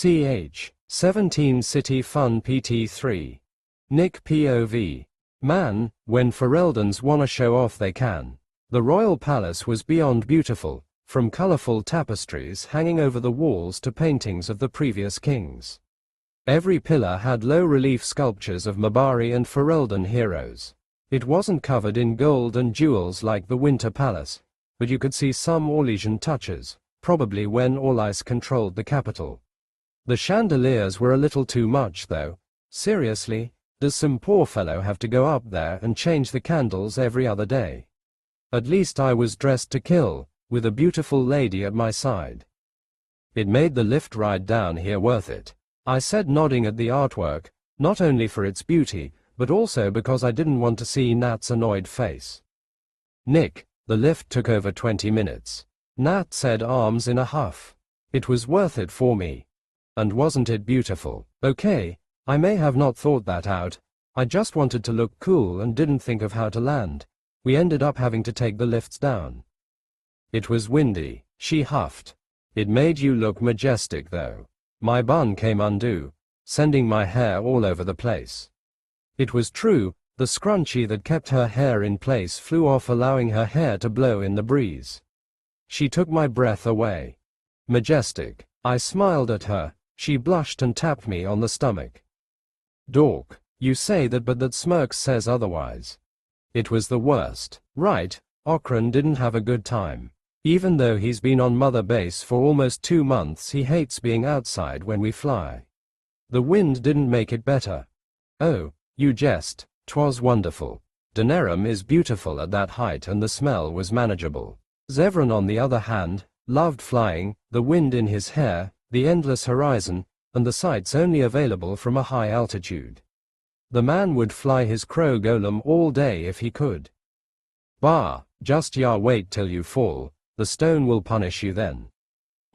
Ch. 17 City Fun PT3. Nick POV. Man, when Ferelden's wanna show off they can. The royal palace was beyond beautiful, from colorful tapestries hanging over the walls to paintings of the previous kings. Every pillar had low-relief sculptures of Mabari and Ferelden heroes. It wasn't covered in gold and jewels like the Winter Palace, but you could see some Orlesian touches, probably when Orlais controlled the capital. The chandeliers were a little too much though. Seriously, does some poor fellow have to go up there and change the candles every other day? At least I was dressed to kill, with a beautiful lady at my side. It made the lift ride down here worth it, I said, nodding at the artwork, not only for its beauty, but also because I didn't want to see Nat's annoyed face. Nick, the lift took over 20 minutes. Nat said, arms in a huff. It was worth it for me. And wasn't it beautiful? Okay, I may have not thought that out, I just wanted to look cool and didn't think of how to land. We ended up having to take the lifts down. It was windy, she huffed. It made you look majestic though. My bun came undue, sending my hair all over the place. It was true, the scrunchie that kept her hair in place flew off, allowing her hair to blow in the breeze. She took my breath away. Majestic. I smiled at her. She blushed and tapped me on the stomach. Dork, you say that, but that smirk says otherwise. It was the worst. Right, Okran didn't have a good time. Even though he's been on Mother Base for almost 2 months, he hates being outside when we fly. The wind didn't make it better. Oh, you jest, 'twas wonderful. Danerum is beautiful at that height and the smell was manageable. Zevran on the other hand, loved flying, the wind in his hair, the endless horizon, and the sights only available from a high altitude. The man would fly his crow golem all day if he could. Bah, just wait till you fall, the stone will punish you then.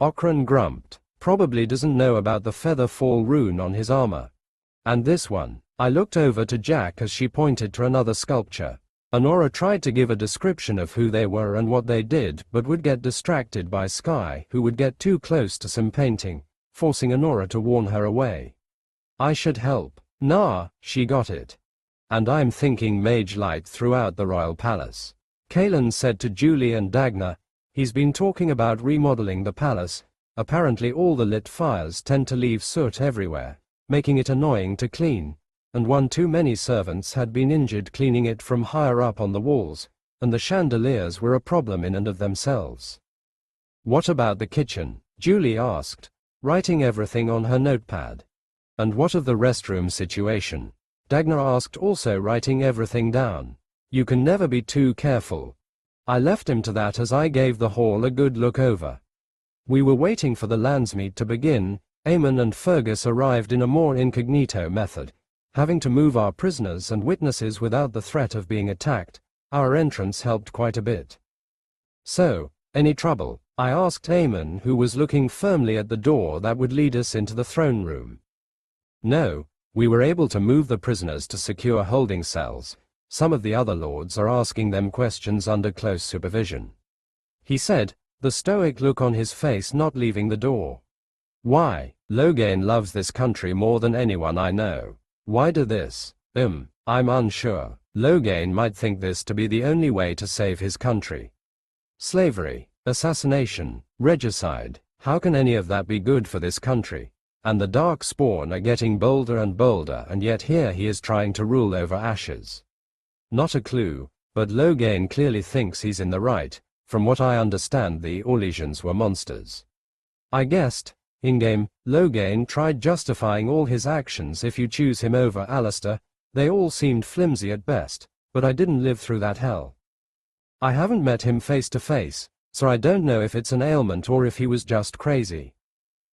Okran grumped, probably doesn't know about the feather fall rune on his armor. And this one. I looked over to Jack as she pointed to another sculpture. Honora tried to give a description of who they were and what they did, but would get distracted by Sky, who would get too close to some painting, forcing Honora to warn her away. I should help. Nah, she got it. And I'm thinking mage light throughout the royal palace. Kalen said to Julie and Dagna, he's been talking about remodeling the palace. Apparently all the lit fires tend to leave soot everywhere, making it annoying to clean. And one too many servants had been injured cleaning it from higher up on the walls, and the chandeliers were a problem in and of themselves. What about the kitchen? Julie asked, writing everything on her notepad. And what of the restroom situation? Dagna asked, also writing everything down. You can never be too careful. I left him to that as I gave the hall a good look over. We were waiting for the Landsmeet to begin. Eamon and Fergus arrived in a more incognito method. Having to move our prisoners and witnesses without the threat of being attacked, our entrance helped quite a bit. So, any trouble? I asked Eamon, who was looking firmly at the door that would lead us into the throne room. No, we were able to move the prisoners to secure holding cells. Some of the other lords are asking them questions under close supervision. He said, the stoic look on his face not leaving the door. Why? Loghain loves this country more than anyone I know. Why do this? I'm unsure. Loghain might think this to be the only way to save his country. Slavery, assassination, regicide, how can any of that be good for this country? And the dark spawn are getting bolder and bolder, and yet here he is trying to rule over Ashes. Not a clue, but Loghain clearly thinks he's in the right. From what I understand, the Orlesians were monsters. I guessed. In-game, Loghain tried justifying all his actions. If you choose him over Alistair, they all seemed flimsy at best, but I didn't live through that hell. I haven't met him face to face, so I don't know if it's an ailment or if he was just crazy.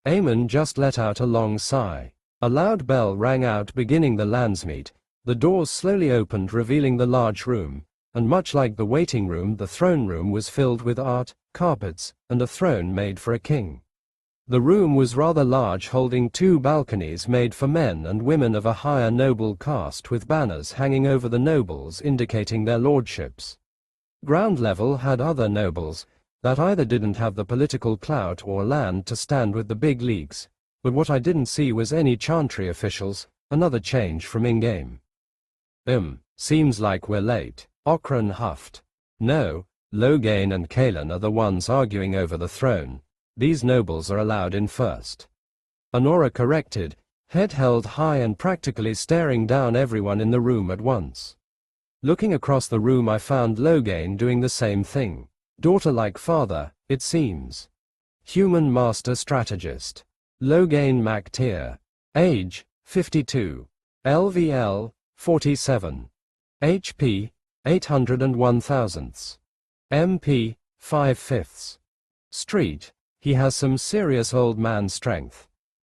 Eamon just let out a long sigh. A loud bell rang out beginning the Landsmeet. The doors slowly opened, revealing the large room, and much like the waiting room, the throne room was filled with art, carpets, and a throne made for a king. The room was rather large, holding 2 balconies made for men and women of a higher noble caste, with banners hanging over the nobles indicating their lordships. Ground level had other nobles that either didn't have the political clout or land to stand with the big leagues, But what I didn't see was any Chantry officials, another change from in-game. Seems like we're late. Okran huffed. No, Loghain and Kaelan are the ones arguing over the throne. These nobles are allowed in first. Honora corrected, head held high and practically staring down everyone in the room at once. Looking across the room I found Loghain doing the same thing. Daughter like father, it seems. Human master strategist. Loghain Mac Tear. Age, 52. LVL, 47. HP, 801 thousandths. MP, 5/5. Street, he has some serious old man strength.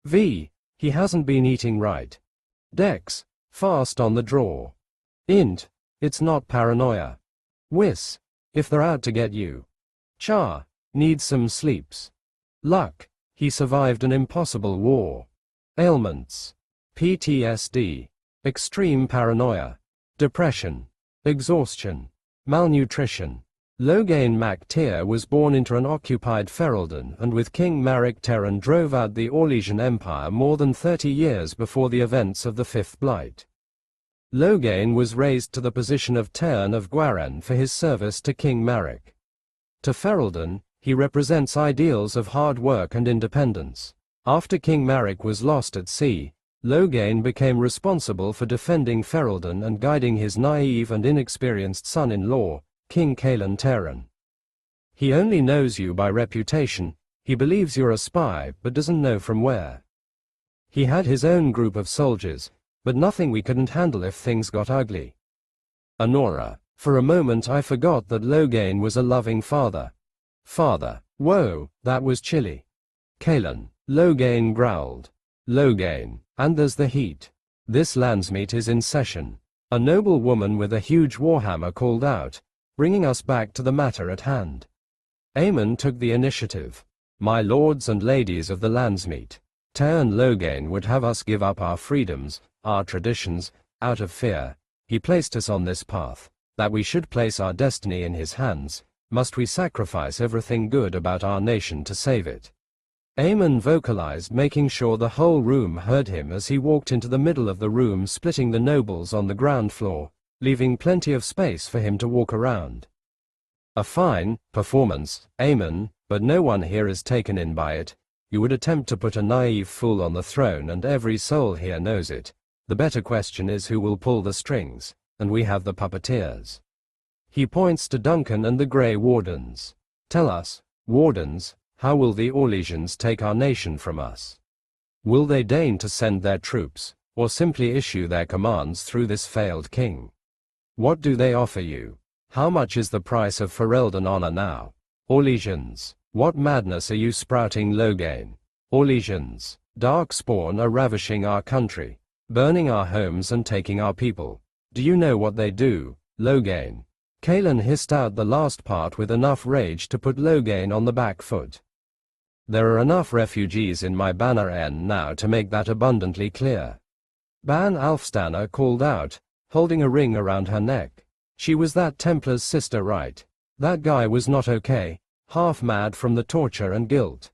V, he hasn't been eating right. Dex, fast on the draw. Int, it's not paranoia. Wis, if they're out to get you. Char, needs some sleeps. Luck, he survived an impossible war. Ailments, PTSD, extreme paranoia, depression, exhaustion, malnutrition. Loghain Mac Tear was born into an occupied Ferelden and with King Maric Teran drove out the Orlesian Empire more than 30 years before the events of the Fifth Blight. Loghain was raised to the position of Tearn of Gwaren for his service to King Maric. To Ferelden, he represents ideals of hard work and independence. After King Maric was lost at sea, Loghain became responsible for defending Ferelden and guiding his naive and inexperienced son-in-law, King Kaelan Teran. He only knows you by reputation, he believes you're a spy but doesn't know from where. He had his own group of soldiers, but nothing we couldn't handle if things got ugly. Honora, for a moment I forgot that Loghain was a loving father. Father, whoa, that was chilly. Kaelan, Loghain growled. Loghain, and there's the heat. This landsmeet is in session. A noble woman with a huge warhammer called out, bringing us back to the matter at hand. Aemon took the initiative. My lords and ladies of the landsmeet, Tearn Loghain would have us give up our freedoms, our traditions, out of fear. He placed us on this path, that we should place our destiny in his hands. Must we sacrifice everything good about our nation to save it? Aemon vocalized, making sure the whole room heard him as he walked into the middle of the room, splitting the nobles on the ground floor, leaving plenty of space for him to walk around. A fine performance, Aemon, but no one here is taken in by it. You would attempt to put a naive fool on the throne and every soul here knows it. The better question is who will pull the strings, and we have the puppeteers. He points to Duncan and the Grey Wardens. Tell us, Wardens, how will the Orlesians take our nation from us? Will they deign to send their troops, or simply issue their commands through this failed king? What do they offer you? How much is the price of Ferelden honor now? Orlesians, what madness are you sprouting, Loghain? Orlesians, Darkspawn are ravishing our country, burning our homes and taking our people. Do you know what they do, Loghain? Kaelan hissed out the last part with enough rage to put Loghain on the back foot. There are enough refugees in my Banner N now to make that abundantly clear. Ban Alfstanna called out, holding a ring around her neck. She was that Templar's sister, right? That guy was not okay, half mad from the torture and guilt.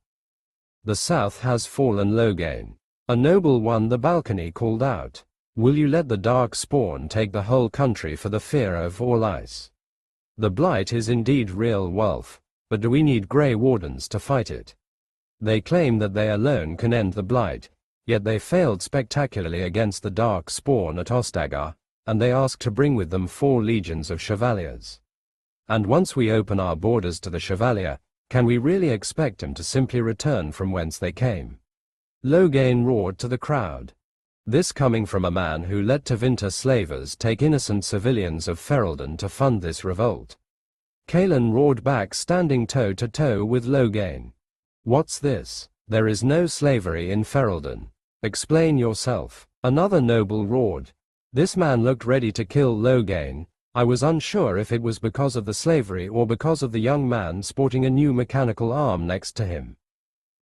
The South has fallen, Loghain. A noble one, the balcony called out. Will you let the dark spawn take the whole country for the fear of all ice? The blight is indeed real, Wolf, but do we need Grey Wardens to fight it? They claim that they alone can end the blight, yet they failed spectacularly against the dark spawn at Ostagar, and they ask to bring with them 4 legions of Chevaliers. And once we open our borders to the Chevalier, can we really expect them to simply return from whence they came? Loghain roared to the crowd. This coming from a man who let Tevinter slavers take innocent civilians of Ferelden to fund this revolt. Kaelan roared back, standing toe to toe with Loghain. What's this? There is no slavery in Ferelden. Explain yourself. Another noble roared. This man looked ready to kill Loghain. I was unsure if it was because of the slavery or because of the young man sporting a new mechanical arm next to him.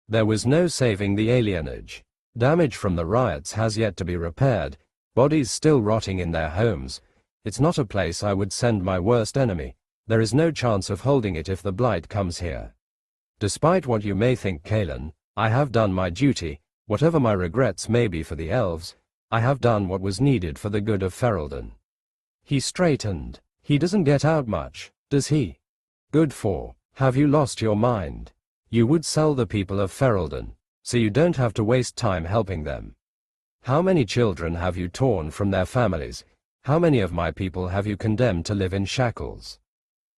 There was no saving the alienage. Damage from the riots has yet to be repaired, bodies still rotting in their homes. It's not a place I would send my worst enemy. There is no chance of holding it if the blight comes here. Despite what you may think, Kaelan, I have done my duty. Whatever my regrets may be for the elves, I have done what was needed for the good of Ferelden. He straightened. He doesn't get out much, does he? Good for. Have you lost your mind? You would sell the people of Ferelden, so you don't have to waste time helping them. How many children have you torn from their families? How many of my people have you condemned to live in shackles?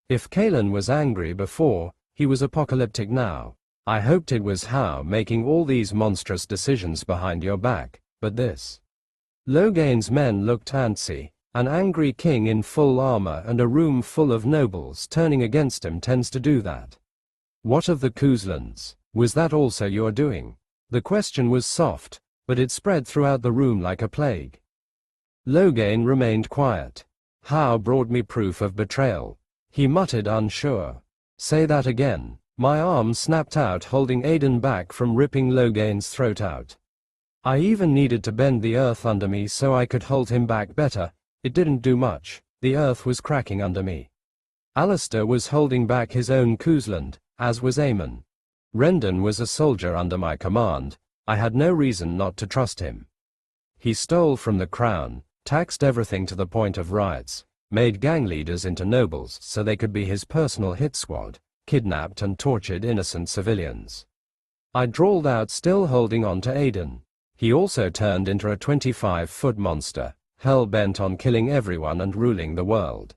If Cailan was angry before, he was apocalyptic now. I hoped it was How making all these monstrous decisions behind your back, but this. Logain's men looked antsy. An angry king in full armor and a room full of nobles turning against him tends to do that. What of the Kuzlans? Was that also your doing? The question was soft, but it spread throughout the room like a plague. Logain remained quiet. How brought me proof of betrayal. He muttered unsure. Say that again. My arm snapped out, holding Aidan back from ripping Logain's throat out. I even needed to bend the earth under me so I could hold him back better. It didn't do much. The earth was cracking under me. Alistair was holding back his own Kuzland, as was Aemon. Rendon was a soldier under my command. I had no reason not to trust him. He stole from the crown, taxed everything to the point of riots, made gang leaders into nobles so they could be his personal hit squad, kidnapped and tortured innocent civilians. I drawled out, still holding on to Aidan. He also turned into a 25-foot monster, hell-bent on killing everyone and ruling the world.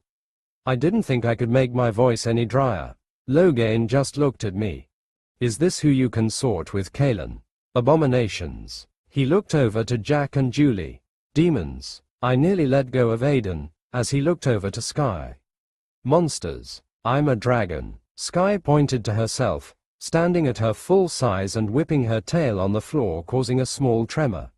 I didn't think I could make my voice any drier. Logain just looked at me. Is this who you consort with, Cailan? Abominations. He looked over to Jack and Julie. Demons. I nearly let go of Aidan, as he looked over to Skye. Monsters. I'm a dragon. Skye pointed to herself, standing at her full size and whipping her tail on the floor, causing a small tremor.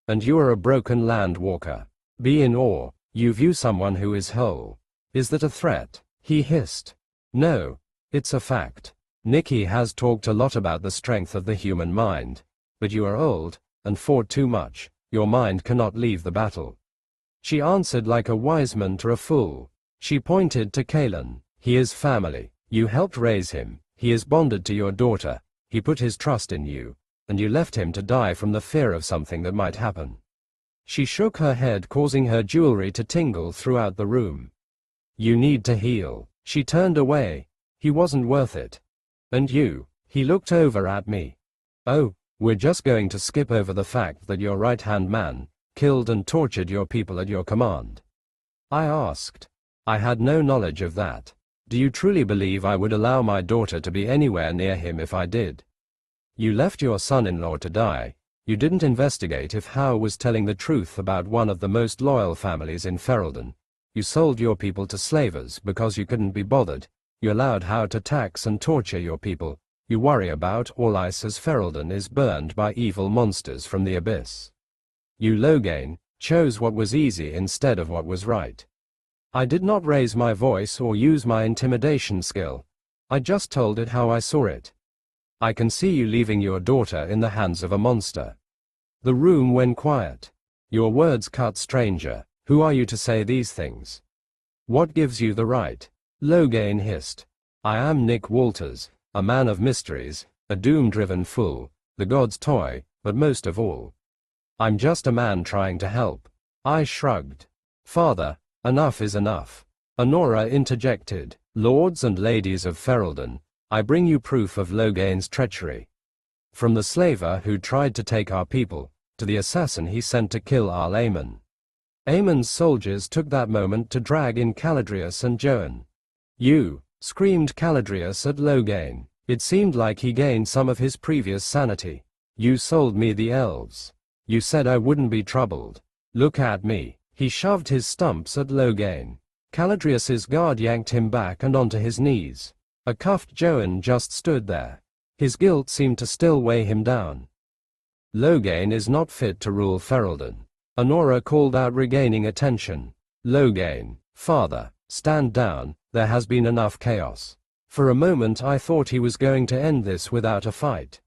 And you are a broken land walker. Be in awe. You view someone who is whole. Is that a threat? He hissed. No. It's a fact. Nikki has talked a lot about the strength of the human mind. But you are old, and fought too much. Your mind cannot leave the battle. She answered like a wise man to a fool. She pointed to Cailan. He is family. You helped raise him. He is bonded to your daughter. He put his trust in you. And you left him to die from the fear of something that might happen. She shook her head, causing her jewelry to tingle throughout the room. You need to heal. She turned away. He wasn't worth it. And you? He looked over at me. Oh, we're just going to skip over the fact that your right-hand man killed and tortured your people at your command? I asked. I had no knowledge of that. Do you truly believe I would allow my daughter to be anywhere near him if I did? You left your son-in-law to die. You didn't investigate if How was telling the truth about one of the most loyal families in Ferelden. You sold your people to slavers because you couldn't be bothered. You allowed How to tax and torture your people. You worry about all ice as Ferelden is burned by evil monsters from the abyss. You, Logain, chose what was easy instead of what was right. I did not raise my voice or use my intimidation skill. I just told it how I saw it. I can see you leaving your daughter in the hands of a monster. The room went quiet. Your words cut, stranger. Who are you to say these things? What gives you the right? Logain hissed. I am Nick Walters, a man of mysteries, a doom-driven fool, the god's toy, but most of all, I'm just a man trying to help. I shrugged. Father, enough is enough. Anora interjected. Lords and ladies of Ferelden, I bring you proof of Logain's treachery. From the slaver who tried to take our people, to the assassin he sent to kill our Aemon. Aemon's soldiers took that moment to drag in Caladrius and Joan. You, screamed Caladrius at Logain. It seemed like he gained some of his previous sanity. You sold me the elves. You said I wouldn't be troubled. Look at me. He shoved his stumps at Logain. Caladrius's guard yanked him back and onto his knees. A cuffed Joan just stood there. His guilt seemed to still weigh him down. Logain is not fit to rule Ferelden. Anora called out, regaining attention. Logain, father, stand down, there has been enough chaos. For a moment I thought he was going to end this without a fight.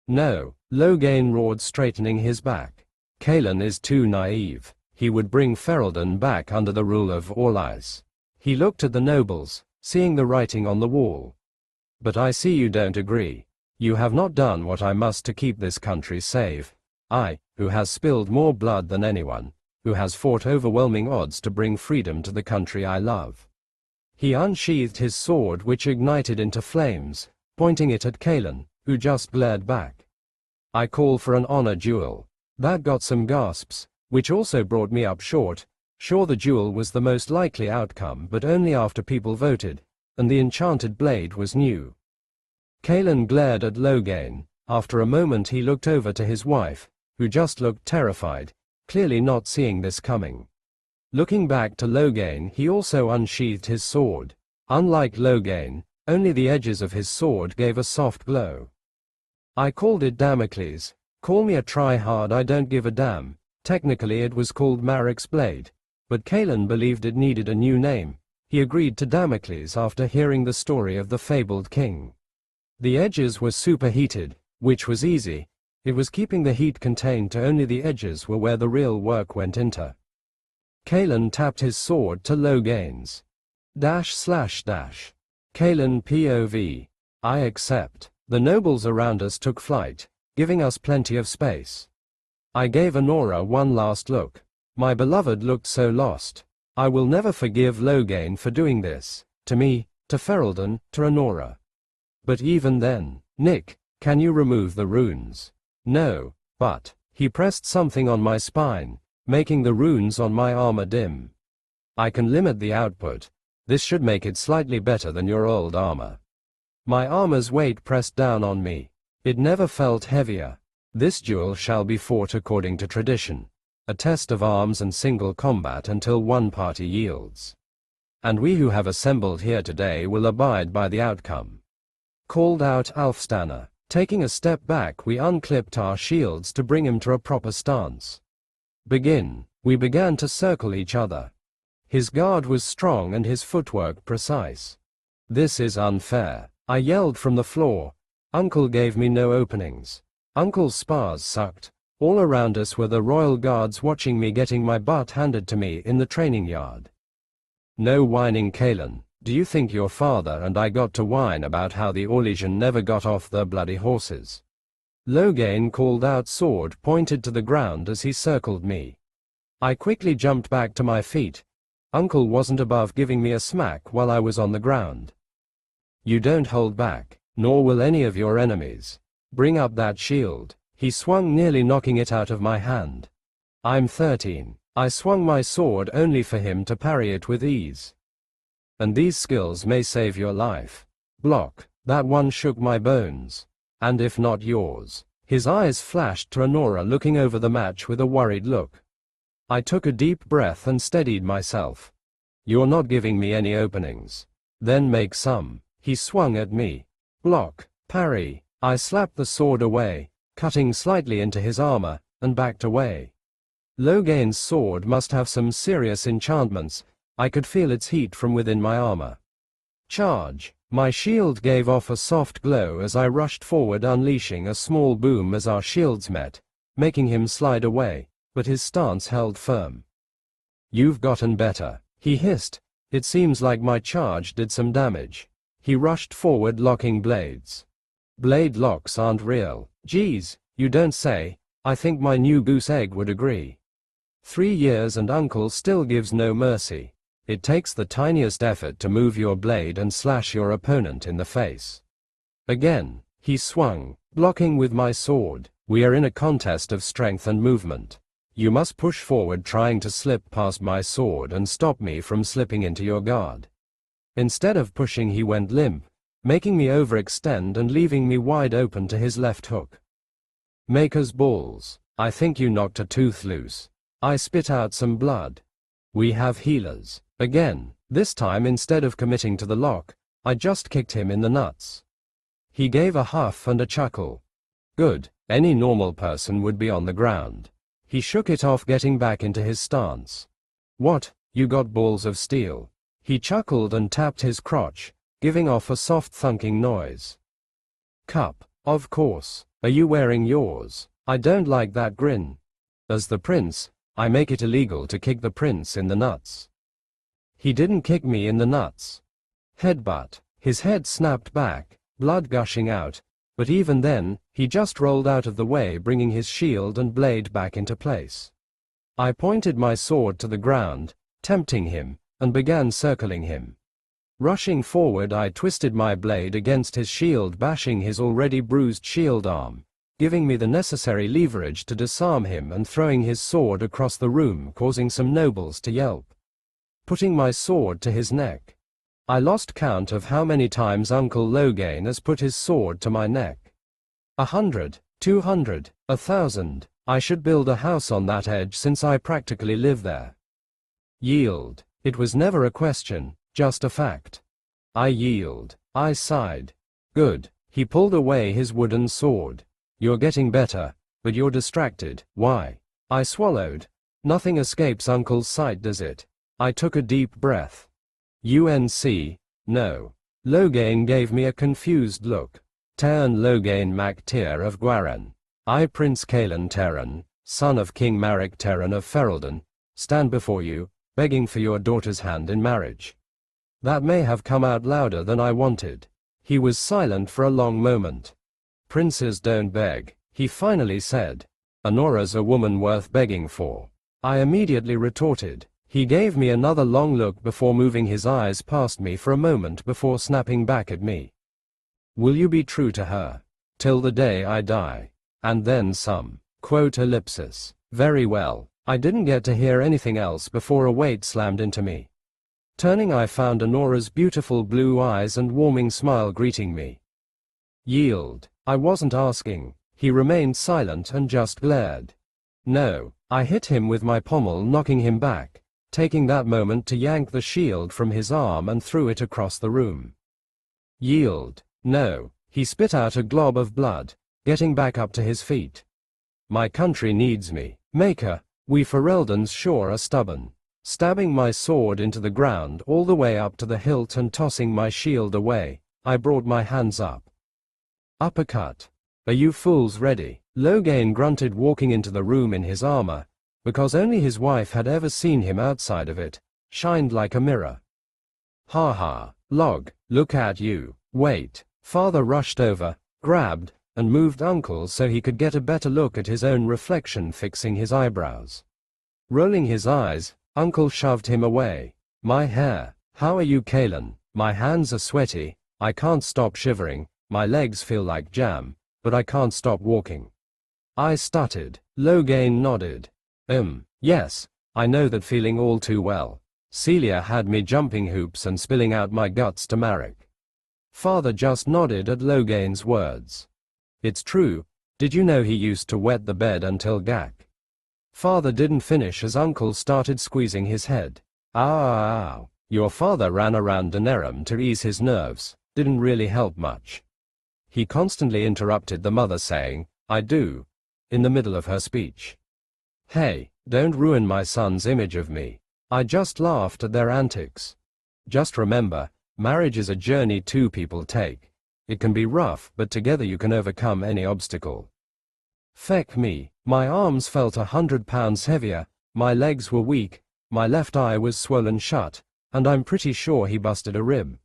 No, Logain roared, straightening his back. Cailan is too naive. He would bring Ferelden back under the rule of All Ice. He looked at the nobles, seeing the writing on the wall. But I see you don't agree. You have not done what I must to keep this country safe. I, who has spilled more blood than anyone, who has fought overwhelming odds to bring freedom to the country I love." He unsheathed his sword, which ignited into flames, pointing it at Kalen, who just glared back. I call for an honor duel. That got some gasps, which also brought me up short. Sure, the duel was the most likely outcome, but only after people voted, and the enchanted blade was new. Kalen glared at Logain. After a moment he looked over to his wife, who just looked terrified, clearly not seeing this coming. Looking back to Logain, he also unsheathed his sword. Unlike Logain, only the edges of his sword gave a soft glow. I called it Damocles. Call me a try-hard, I don't give a damn. Technically it was called Marik's blade, but Kalen believed it needed a new name. He agreed to Damocles after hearing the story of the fabled king. The edges were superheated, which was easy. It was keeping the heat contained to only the edges were where the real work went into. Kalen tapped his sword to Logain's. // Kalen POV. I accept. The nobles around us took flight, giving us plenty of space. I gave Anora one last look. My beloved looked so lost. I will never forgive Logain for doing this, to me, to Ferelden, to Anora. But even then, Nick, can you remove the runes? No, but, he pressed something on my spine, making the runes on my armor dim. I can limit the output. This should make it slightly better than your old armor. My armor's weight pressed down on me. It never felt heavier. This duel shall be fought according to tradition. A test of arms and single combat until one party yields. And we who have assembled here today will abide by the outcome. Called out Alfstanna. Taking a step back, we unclipped our shields to bring him to a proper stance. Begin. We began to circle each other. His guard was strong and his footwork precise. This is unfair. I yelled from the floor. Uncle gave me no openings. Uncle's spars sucked. All around us were the royal guards watching me getting my butt handed to me in the training yard. No whining, Kalen. Do you think your father and I got to whine about how the Orlesian never got off their bloody horses? Logain called out, sword pointed to the ground as he circled me. I quickly jumped back to my feet. Uncle wasn't above giving me a smack while I was on the ground. You don't hold back, nor will any of your enemies. Bring up that shield. He swung, nearly knocking it out of my hand. I'm 13. I swung my sword only for him to parry it with ease. And these skills may save your life. Block. That one shook my bones. And if not yours. His eyes flashed to Anora, looking over the match with a worried look. I took a deep breath and steadied myself. You're not giving me any openings. Then make some. He swung at me. Block. Parry. I slapped the sword away, cutting slightly into his armor, and backed away. Logain's sword must have some serious enchantments. I could feel its heat from within my armor. Charge. My shield gave off a soft glow as I rushed forward, unleashing a small boom as our shields met, making him slide away, but his stance held firm. You've gotten better, he hissed. It seems like my charge did some damage. He rushed forward, locking blades. Blade locks aren't real. Geez, you don't say. I think my new goose egg would agree. 3 years and Uncle still gives no mercy. It takes the tiniest effort to move your blade and slash your opponent in the face. Again, he swung, blocking with my sword. We are in a contest of strength and movement. You must push forward, trying to slip past my sword and stop me from slipping into your guard. Instead of pushing, he went limp, making me overextend and leaving me wide open to his left hook. Maker's balls. I think you knocked a tooth loose. I spit out some blood. We have healers. Again, this time instead of committing to the lock, I just kicked him in the nuts. He gave a huff and a chuckle. Good, any normal person would be on the ground. He shook it off, getting back into his stance. What, you got balls of steel? He chuckled and tapped his crotch, giving off a soft thunking noise. Cup, of course. Are you wearing yours? I don't like that grin. As the prince, I make it illegal to kick the prince in the nuts. He didn't kick me in the nuts. Headbutt. His head snapped back, blood gushing out, But even then, he just rolled out of the way, bringing his shield and blade back into place. I pointed my sword to the ground, tempting him, and began circling him. Rushing forward, I twisted my blade against his shield, bashing his already bruised shield arm, giving me the necessary leverage to disarm him, and throwing his sword across the room, causing some nobles to yelp. Putting my sword to his neck. I lost count of how many times Uncle Loghain has put his sword to my neck. 100, 200, 1,000. I should build a house on that edge, since I practically live there. Yield. It was never a question, just a fact. I yield. I sighed. Good. He pulled away his wooden sword. You're getting better, but you're distracted. Why? I swallowed. Nothing escapes Uncle's sight, does it? I took a deep breath. UNC, no. Loghain gave me a confused look. Tairn Loghain mac Tir of Gwaran. I, Prince Caelan Tairn, son of King Maric Tairn of Ferelden, stand before you, begging for your daughter's hand in marriage. That may have come out louder than I wanted. He was silent for a long moment. Princes don't beg, he finally said. Anora's a woman worth begging for. I immediately retorted. He gave me another long look before moving his eyes past me for a moment before snapping back at me. Will you be true to her? Till the day I die. And then some. Quote ellipsis. Very well. I didn't get to hear anything else before a weight slammed into me. Turning, I found Anora's beautiful blue eyes and warming smile greeting me. Yield. I wasn't asking. He remained silent and just glared. No. I hit him with my pommel, knocking him back, taking that moment to yank the shield from his arm and threw it across the room. Yield. No. He spit out a glob of blood, getting back up to his feet. My country needs me. Maker, we Fereldans sure are stubborn. Stabbing my sword into the ground all the way up to the hilt and tossing my shield away, I brought my hands up. Uppercut. Are you fools ready? Loghain grunted, walking into the room in his armor, because only his wife had ever seen him outside of it, shined like a mirror. Ha ha, Log, look at you. Wait. Father rushed over, grabbed, and moved Uncle so he could get a better look at his own reflection, fixing his eyebrows. Rolling his eyes, Uncle shoved him away. My hair. How are you, Caelan? My hands are sweaty, I can't stop shivering, my legs feel like jam, but I can't stop walking. I stuttered. Loghain nodded. Yes, I know that feeling all too well. Celia had me jumping hoops and spilling out my guts to Maric. Father just nodded at Loghain's words. It's true. Did you know he used to wet the bed until Gak? Father didn't finish as Uncle started squeezing his head. Ow. Your father ran around Danerum to ease his nerves, didn't really help much. He constantly interrupted the mother, saying, I do, in the middle of her speech. Hey, don't ruin my son's image of me. I just laughed at their antics. Just remember, marriage is a journey two people take. It can be rough, but together you can overcome any obstacle. Feck me, my arms felt 100 pounds heavier, my legs were weak, my left eye was swollen shut, and I'm pretty sure he busted a rib.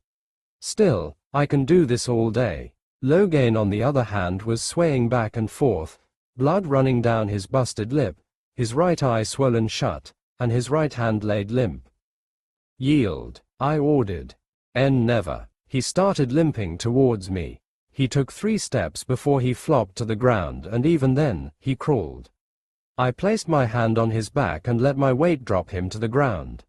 Still, I can do this all day. Loghain, on the other hand, was swaying back and forth, blood running down his busted lip, his right eye swollen shut, and his right hand laid limp. Yield, I ordered. Never. He started limping towards me. He took 3 steps before he flopped to the ground, and even then, he crawled. I placed my hand on his back and let my weight drop him to the ground.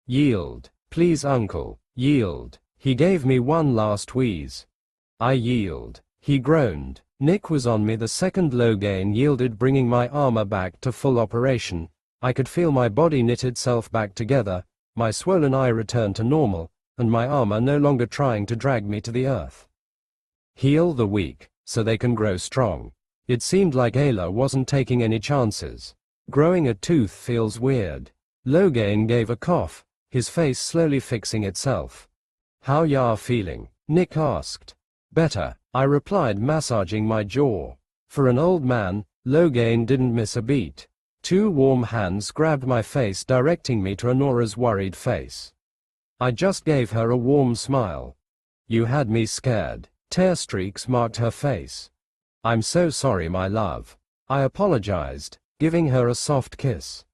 Yield, please Uncle, yield. He gave me one last wheeze. I yield. He groaned. Nick was on me the second Loghain yielded, bringing my armor back to full operation. I could feel my body knit itself back together, my swollen eye returned to normal, and my armor no longer trying to drag me to the earth. Heal the weak, so they can grow strong. It seemed like Ayla wasn't taking any chances. Growing a tooth feels weird. Loghain gave a cough, his face slowly fixing itself. How ya feeling? Nick asked. Better, I replied, massaging my jaw. For an old man, Loghain didn't miss a beat. 2 warm hands grabbed my face, directing me to Anora's worried face. I just gave her a warm smile. You had me scared. Tear streaks marked her face. I'm so sorry, my love. I apologized, giving her a soft kiss.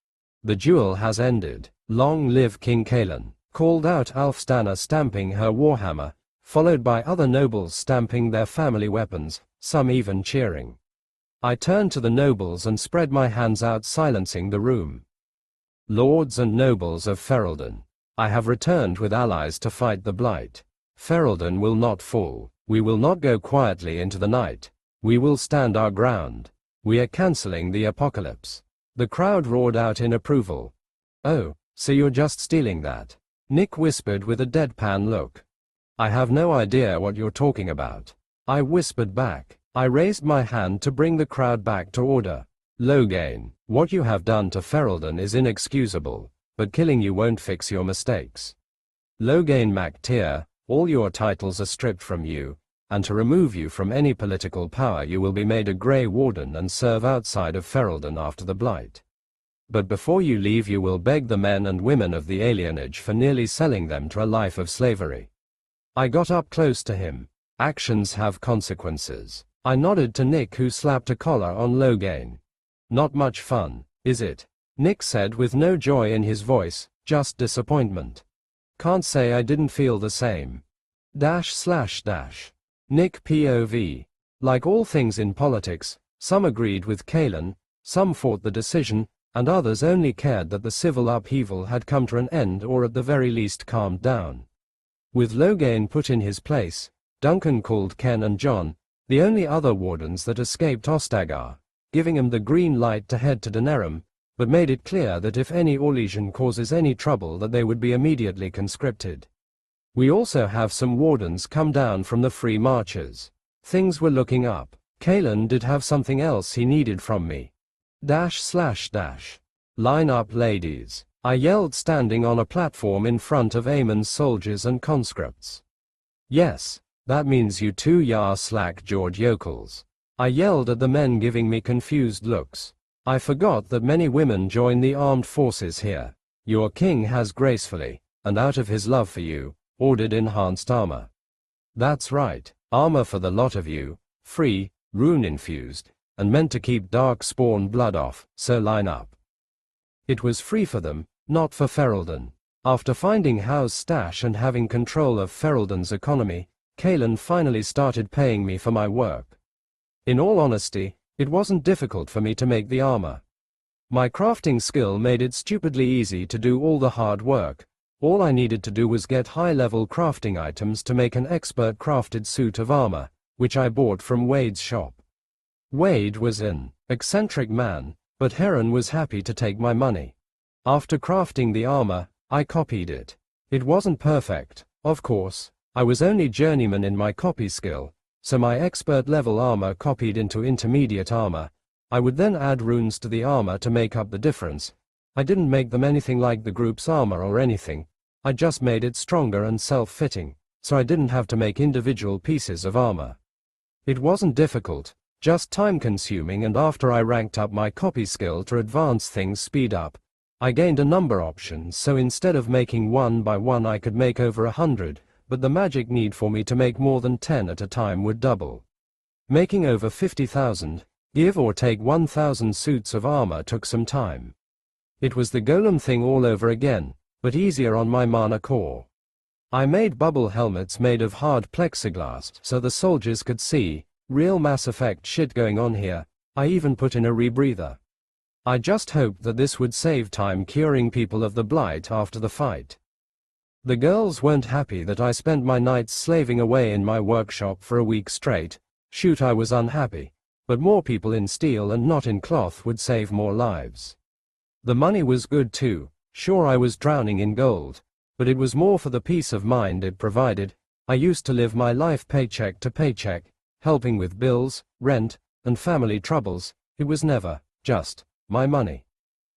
The duel has ended. Long live King Kaelan, called out Alfstana, stamping her warhammer, followed by other nobles stamping their family weapons, some even cheering. I turned to the nobles and spread my hands out, silencing the room. Lords and nobles of Ferelden, I have returned with allies to fight the Blight. Ferelden will not fall. We will not go quietly into the night. We will stand our ground. We are cancelling the apocalypse. The crowd roared out in approval. Oh, so you're just stealing that? Nick whispered with a deadpan look. I have no idea what you're talking about. I whispered back. I raised my hand to bring the crowd back to order. Loghain, what you have done to Ferelden is inexcusable, but killing you won't fix your mistakes. Loghain mac Tair, all your titles are stripped from you, and to remove you from any political power you will be made a Grey Warden and serve outside of Ferelden after the Blight. But before you leave you will beg the men and women of the alienage for nearly selling them to a life of slavery. I got up close to him. Actions have consequences. I nodded to Nick, who slapped a collar on Loghain. Not much fun, is it? Nick said with no joy in his voice, just disappointment. Can't say I didn't feel the same. Nick POV. Like all things in politics, some agreed with Kaelan, some fought the decision, and others only cared that the civil upheaval had come to an end or at the very least calmed down. With Loghain put in his place, Duncan called Ken and John, the only other wardens that escaped Ostagar, giving him the green light to head to Denerim, but made it clear that if any Orlesian causes any trouble that they would be immediately conscripted. We also have some wardens come down from the Free Marchers. Things were looking up. Kaelan did have something else he needed from me. Line up, ladies, I yelled, standing on a platform in front of Aemon's soldiers and conscripts. Yes, that means you two slack George yokels. I yelled at the men, giving me confused looks. I forgot that many women join the armed forces here. Your king has gracefully, and out of his love for you, ordered enhanced armor. That's right, armor for the lot of you, free, rune-infused, and meant to keep darkspawn blood off, so line up. It was free for them, not for Ferelden. After finding Howe's stash and having control of Ferelden's economy, Kaelan finally started paying me for my work. In all honesty, it wasn't difficult for me to make the armor. My crafting skill made it stupidly easy to do all the hard work. All I needed to do was get high-level crafting items to make an expert-crafted suit of armor, which I bought from Wade's shop. Wade was an eccentric man, but Heron was happy to take my money. After crafting the armor, I copied it. It wasn't perfect, of course. I was only journeyman in my copy skill, so my expert-level armor copied into intermediate armor. I would then add runes to the armor to make up the difference. I didn't make them anything like the group's armor or anything. I just made it stronger and self-fitting, so I didn't have to make individual pieces of armor. It wasn't difficult, just time-consuming, and after I ranked up my copy skill to advance things speed up, I gained a number options, so instead of making one by one I could make over 100, but the magic need for me to make more than 10 at a time would double. Making over 50,000, give or take 1,000 suits of armor took some time. It was the golem thing all over again, but easier on my mana core. I made bubble helmets made of hard plexiglass so the soldiers could see, real Mass Effect shit going on here. I even put in a rebreather. I just hoped that this would save time curing people of the Blight after the fight. The girls weren't happy that I spent my nights slaving away in my workshop for a week straight. Shoot, I was unhappy, but more people in steel and not in cloth would save more lives. The money was good too. Sure, I was drowning in gold, but it was more for the peace of mind it provided. I used to live my life paycheck to paycheck, helping with bills, rent, and family troubles. It was never just my money.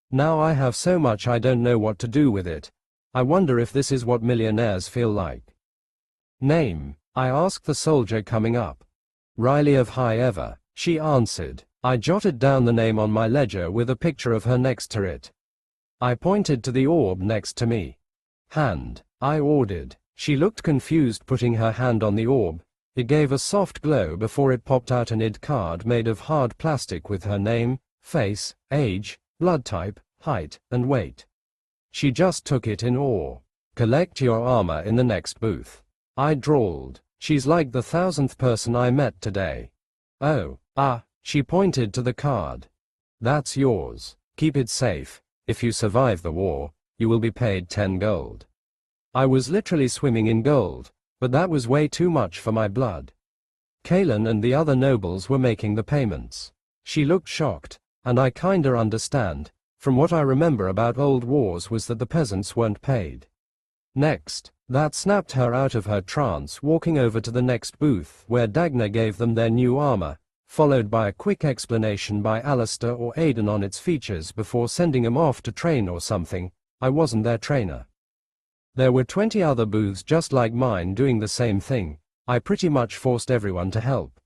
Now I have so much I don't know what to do with it. I wonder if this is what millionaires feel like. Name? I asked the soldier coming up. Riley of High Ever, she answered. I jotted down the name on my ledger with a picture of her next to it. I pointed to the orb next to me. Hand, I ordered. She looked confused, putting her hand on the orb. It gave a soft glow before it popped out an ID card made of hard plastic with her name, face, age, blood type, height, and weight. She just took it in awe. "Collect your armor in the next booth." I drawled. "She's like the 1,000th person I met today." "Oh, she pointed to the card. "That's yours. Keep it safe. If you survive the war, you will be paid 10 gold. I was literally swimming in gold, but that was way too much for my blood. Kalen and the other nobles were making the payments. She looked shocked, and I kinda understand. From what I remember about old wars was that the peasants weren't paid. Next, that snapped her out of her trance, walking over to the next booth where Dagna gave them their new armor, followed by a quick explanation by Alistair or Aiden on its features before sending them off to train or something. I wasn't their trainer. There were 20 other booths just like mine doing the same thing. I pretty much forced everyone to help.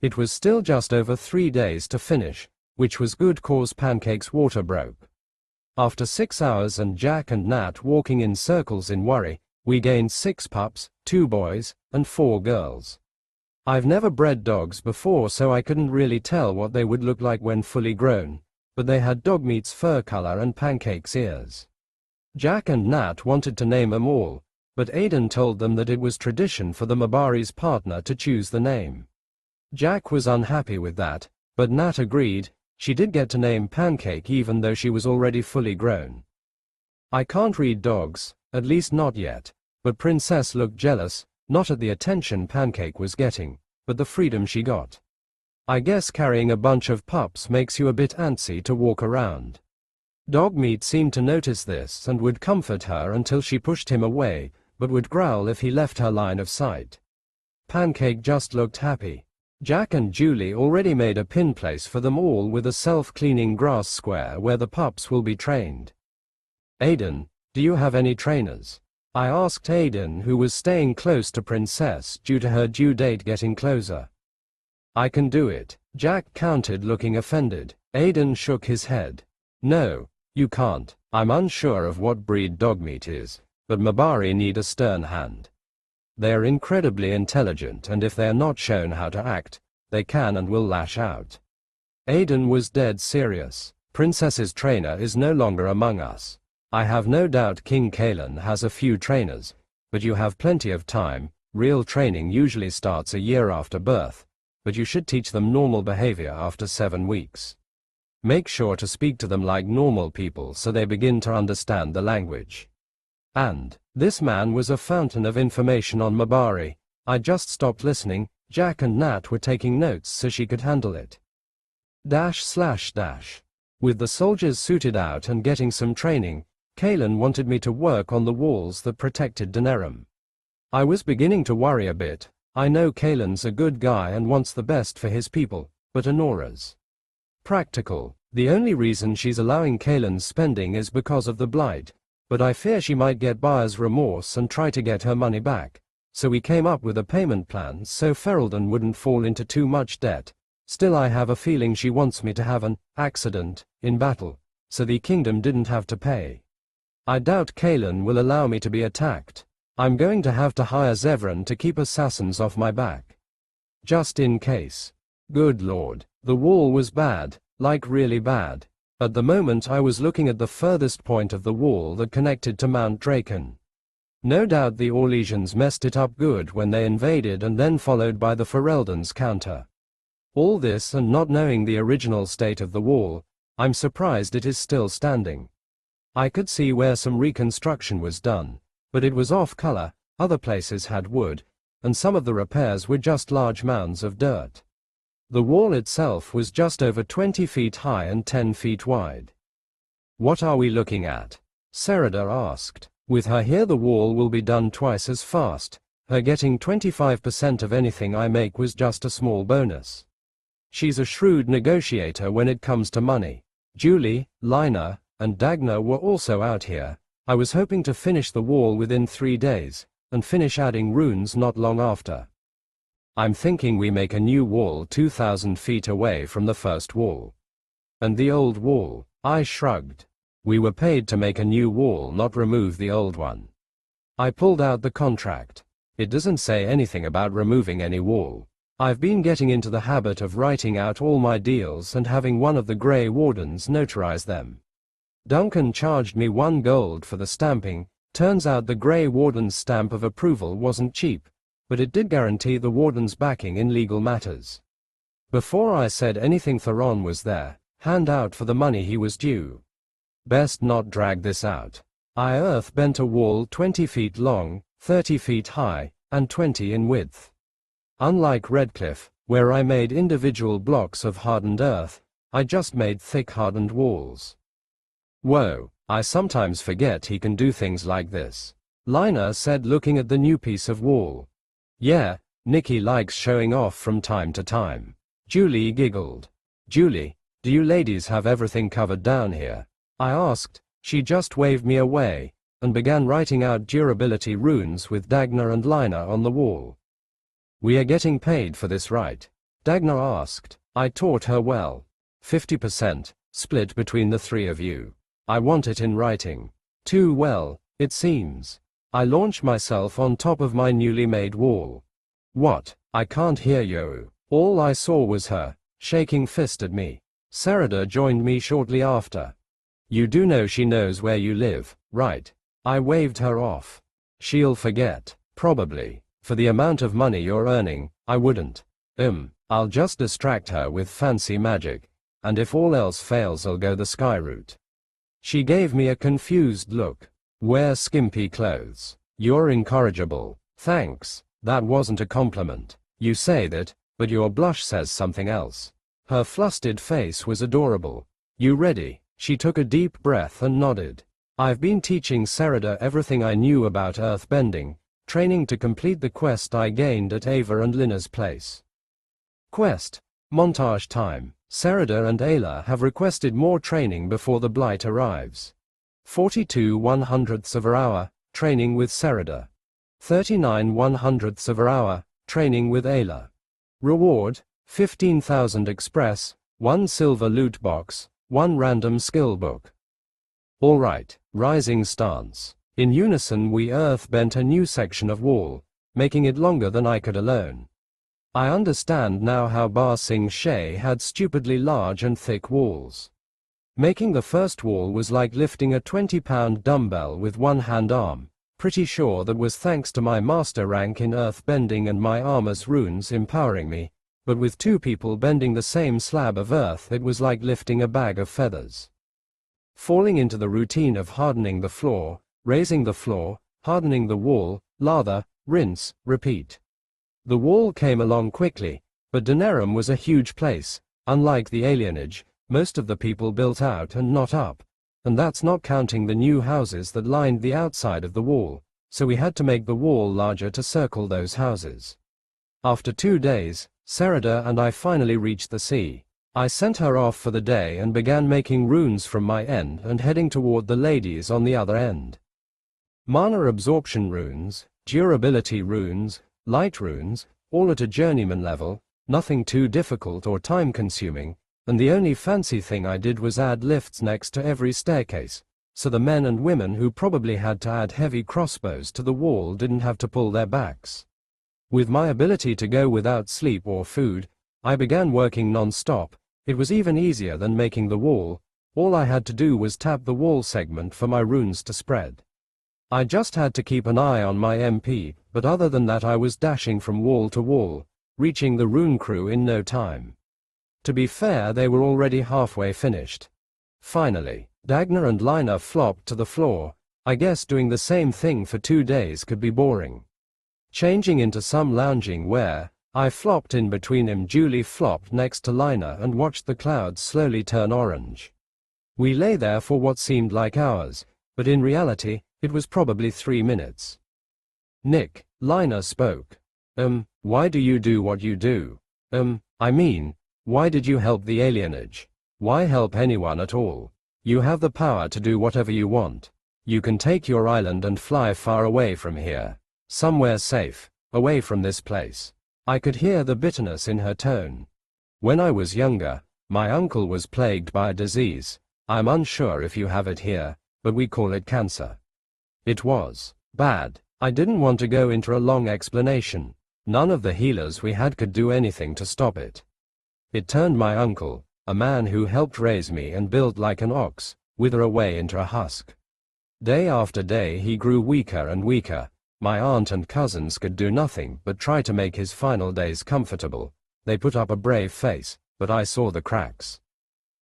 It was still just over 3 days to finish, which was good cause Pancake's water broke. After 6 hours and Jack and Nat walking in circles in worry, we gained 6 pups, 2 boys, and 4 girls. I've never bred dogs before, so I couldn't really tell what they would look like when fully grown, but they had Dogmeat's fur color and Pancake's ears. Jack and Nat wanted to name them all, but Aiden told them that it was tradition for the Mabari's partner to choose the name. Jack was unhappy with that, but Nat agreed. She did get to name Pancake even though she was already fully grown. I can't read dogs, at least not yet, but Princess looked jealous, not at the attention Pancake was getting, but the freedom she got. I guess carrying a bunch of pups makes you a bit antsy to walk around. Dogmeat seemed to notice this and would comfort her until she pushed him away, but would growl if he left her line of sight. Pancake just looked happy. Jack and Julie already made a pin place for them all with a self-cleaning grass square where the pups will be trained. "Aiden, do you have any trainers?" I asked Aiden, who was staying close to Princess due to her due date getting closer. "I can do it," Jack countered, looking offended. Aiden shook his head. "No, you can't. I'm unsure of what breed Dogmeat is, but Mabari need a stern hand. They are incredibly intelligent, and if they are not shown how to act, they can and will lash out." Aiden was dead serious. "Princess's trainer is no longer among us. I have no doubt King Kalen has a few trainers, but you have plenty of time. Real training usually starts a year after birth, but you should teach them normal behavior after 7 weeks. Make sure to speak to them like normal people so they begin to understand the language." And this man was a fountain of information on Mabari. I just stopped listening. Jack and Nat were taking notes so she could handle it. With the soldiers suited out and getting some training, Kalen wanted me to work on the walls that protected Danerum. I was beginning to worry a bit. I know Kalen's a good guy and wants the best for his people, but Honora's practical. The only reason she's allowing Kalen's spending is because of the blight, but I fear she might get buyer's remorse and try to get her money back, so we came up with a payment plan so Ferelden wouldn't fall into too much debt. Still, I have a feeling she wants me to have an accident in battle, so the kingdom didn't have to pay. I doubt Kalen will allow me to be attacked. I'm going to have to hire Zevran to keep assassins off my back, just in case. Good lord, the wall was bad, like really bad. At the moment I was looking at the furthest point of the wall that connected to Mount Draken. No doubt the Orlesians messed it up good when they invaded, and then followed by the Fereldans counter. All this and not knowing the original state of the wall, I'm surprised it is still standing. I could see where some reconstruction was done, but it was off color, other places had wood, and some of the repairs were just large mounds of dirt. The wall itself was just over 20 feet high and 10 feet wide. "What are we looking at?" Sereda asked. "With her here the wall will be done twice as fast. Her getting 25% of anything I make was just a small bonus. She's a shrewd negotiator when it comes to money." Julie, Lina, and Dagna were also out here. I was hoping to finish the wall within 3 days, and finish adding runes not long after. "I'm thinking we make a new wall 2,000 feet away from the first wall." "And the old wall?" I shrugged. "We were paid to make a new wall, not remove the old one." I pulled out the contract. It doesn't say anything about removing any wall. I've been getting into the habit of writing out all my deals and having one of the Grey Wardens notarize them. Duncan charged me 1 gold for the stamping. Turns out the Grey Warden's stamp of approval wasn't cheap, but it did guarantee the Warden's backing in legal matters. Before I said anything, Theron was there, hand out for the money he was due. Best not drag this out. I earth-bent a wall 20 feet long, 30 feet high, and 20 in width. Unlike Redcliffe, where I made individual blocks of hardened earth, I just made thick hardened walls. Whoa, I sometimes forget he can do things like this, Lina said, looking at the new piece of wall. Yeah, Nikki likes showing off from time to time. Julie giggled. Julie, do you ladies have everything covered down here? I asked. She just waved me away, and began writing out durability runes with Dagna and Lina on the wall. We are getting paid for this, right? Dagna asked. I taught her well. 50%, split between the 3 of you. I want it in writing. Too well, it seems. I launched myself on top of my newly made wall. What? I can't hear you. All I saw was her, shaking fist at me. Serida joined me shortly after. You do know she knows where you live, right? I waved her off. She'll forget, probably. For the amount of money you're earning, I wouldn't. I'll just distract her with fancy magic, and if all else fails I'll go the sky route. She gave me a confused look. Wear skimpy clothes. You're incorrigible. Thanks, that wasn't a compliment. You say that, but your blush says something else. Her flustered face was adorable. You ready? She took a deep breath and nodded. I've been teaching Serida everything I knew about earthbending, training to complete the quest I gained at Ava and Lina's place. Quest. Montage time. Serida and Ayla have requested more training before the Blight arrives. 42 100ths of an hour, training with Serida. 39 100ths of an hour, training with Ayla. Reward, 15,000 express, 1 silver loot box, 1 random skill book. Alright, rising stance. In unison we earth-bent a new section of wall, making it longer than I could alone. I understand now how Ba Sing Se had stupidly large and thick walls. Making the first wall was like lifting a 20-pound dumbbell with one hand arm. Pretty sure that was thanks to my master rank in earth-bending and my armor's runes empowering me, but with 2 people bending the same slab of earth it was like lifting a bag of feathers. Falling into the routine of hardening the floor, raising the floor, hardening the wall, lather, rinse, repeat. The wall came along quickly, but Denerim was a huge place. Unlike the alienage, most of the people built out and not up, and that's not counting the new houses that lined the outside of the wall, so we had to make the wall larger to circle those houses. After 2 days, Serida and I finally reached the sea. I sent her off for the day and began making runes from my end and heading toward the ladies on the other end. Mana absorption runes, durability runes, light runes, all at a journeyman level, nothing too difficult or time-consuming, and the only fancy thing I did was add lifts next to every staircase, so the men and women who probably had to add heavy crossbows to the wall didn't have to pull their backs. With my ability to go without sleep or food, I began working non-stop. It was even easier than making the wall. All I had to do was tap the wall segment for my runes to spread. I just had to keep an eye on my MP, but other than that I was dashing from wall to wall, reaching the rune crew in no time. To be fair, they were already halfway finished. Finally, Dagna and Lina flopped to the floor. I guess doing the same thing for 2 days could be boring. Changing into some lounging wear, I flopped in between him. Julie flopped next to Lina and watched the clouds slowly turn orange. We lay there for what seemed like hours, but in reality, it was probably 3 minutes. Nick, Lina spoke. Why do you do what you do? I mean, why did you help the alienage? Why help anyone at all? You have the power to do whatever you want. You can take your island and fly far away from here. Somewhere safe, away from this place. I could hear the bitterness in her tone. When I was younger, my uncle was plagued by a disease. I'm unsure if you have it here, but we call it cancer. It was bad. I didn't want to go into a long explanation. None of the healers we had could do anything to stop it. It turned my uncle, a man who helped raise me and built like an ox, wither away into a husk. Day after day he grew weaker and weaker. My aunt and cousins could do nothing but try to make his final days comfortable. They put up a brave face, but I saw the cracks.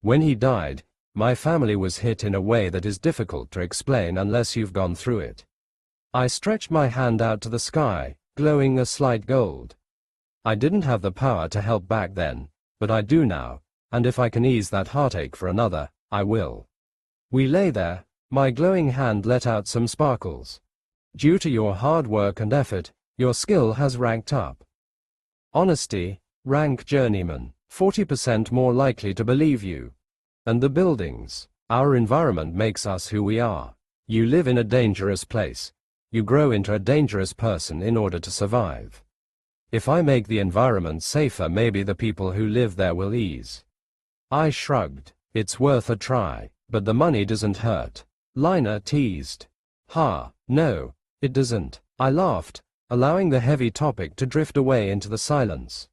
When he died, my family was hit in a way that is difficult to explain unless you've gone through it. I stretched my hand out to the sky, glowing a slight gold. I didn't have the power to help back then, but I do now, and if I can ease that heartache for another, I will. We lay there, my glowing hand let out some sparkles. Due to your hard work and effort, your skill has ranked up. Honesty, rank journeyman, 40% more likely to believe you. And the buildings, our environment makes us who we are. You live in a dangerous place. You grow into a dangerous person in order to survive. If I make the environment safer, maybe the people who live there will ease. I shrugged. It's worth a try, but the money doesn't hurt. Lina teased. Ha, no, it doesn't. I laughed, allowing the heavy topic to drift away into the silence.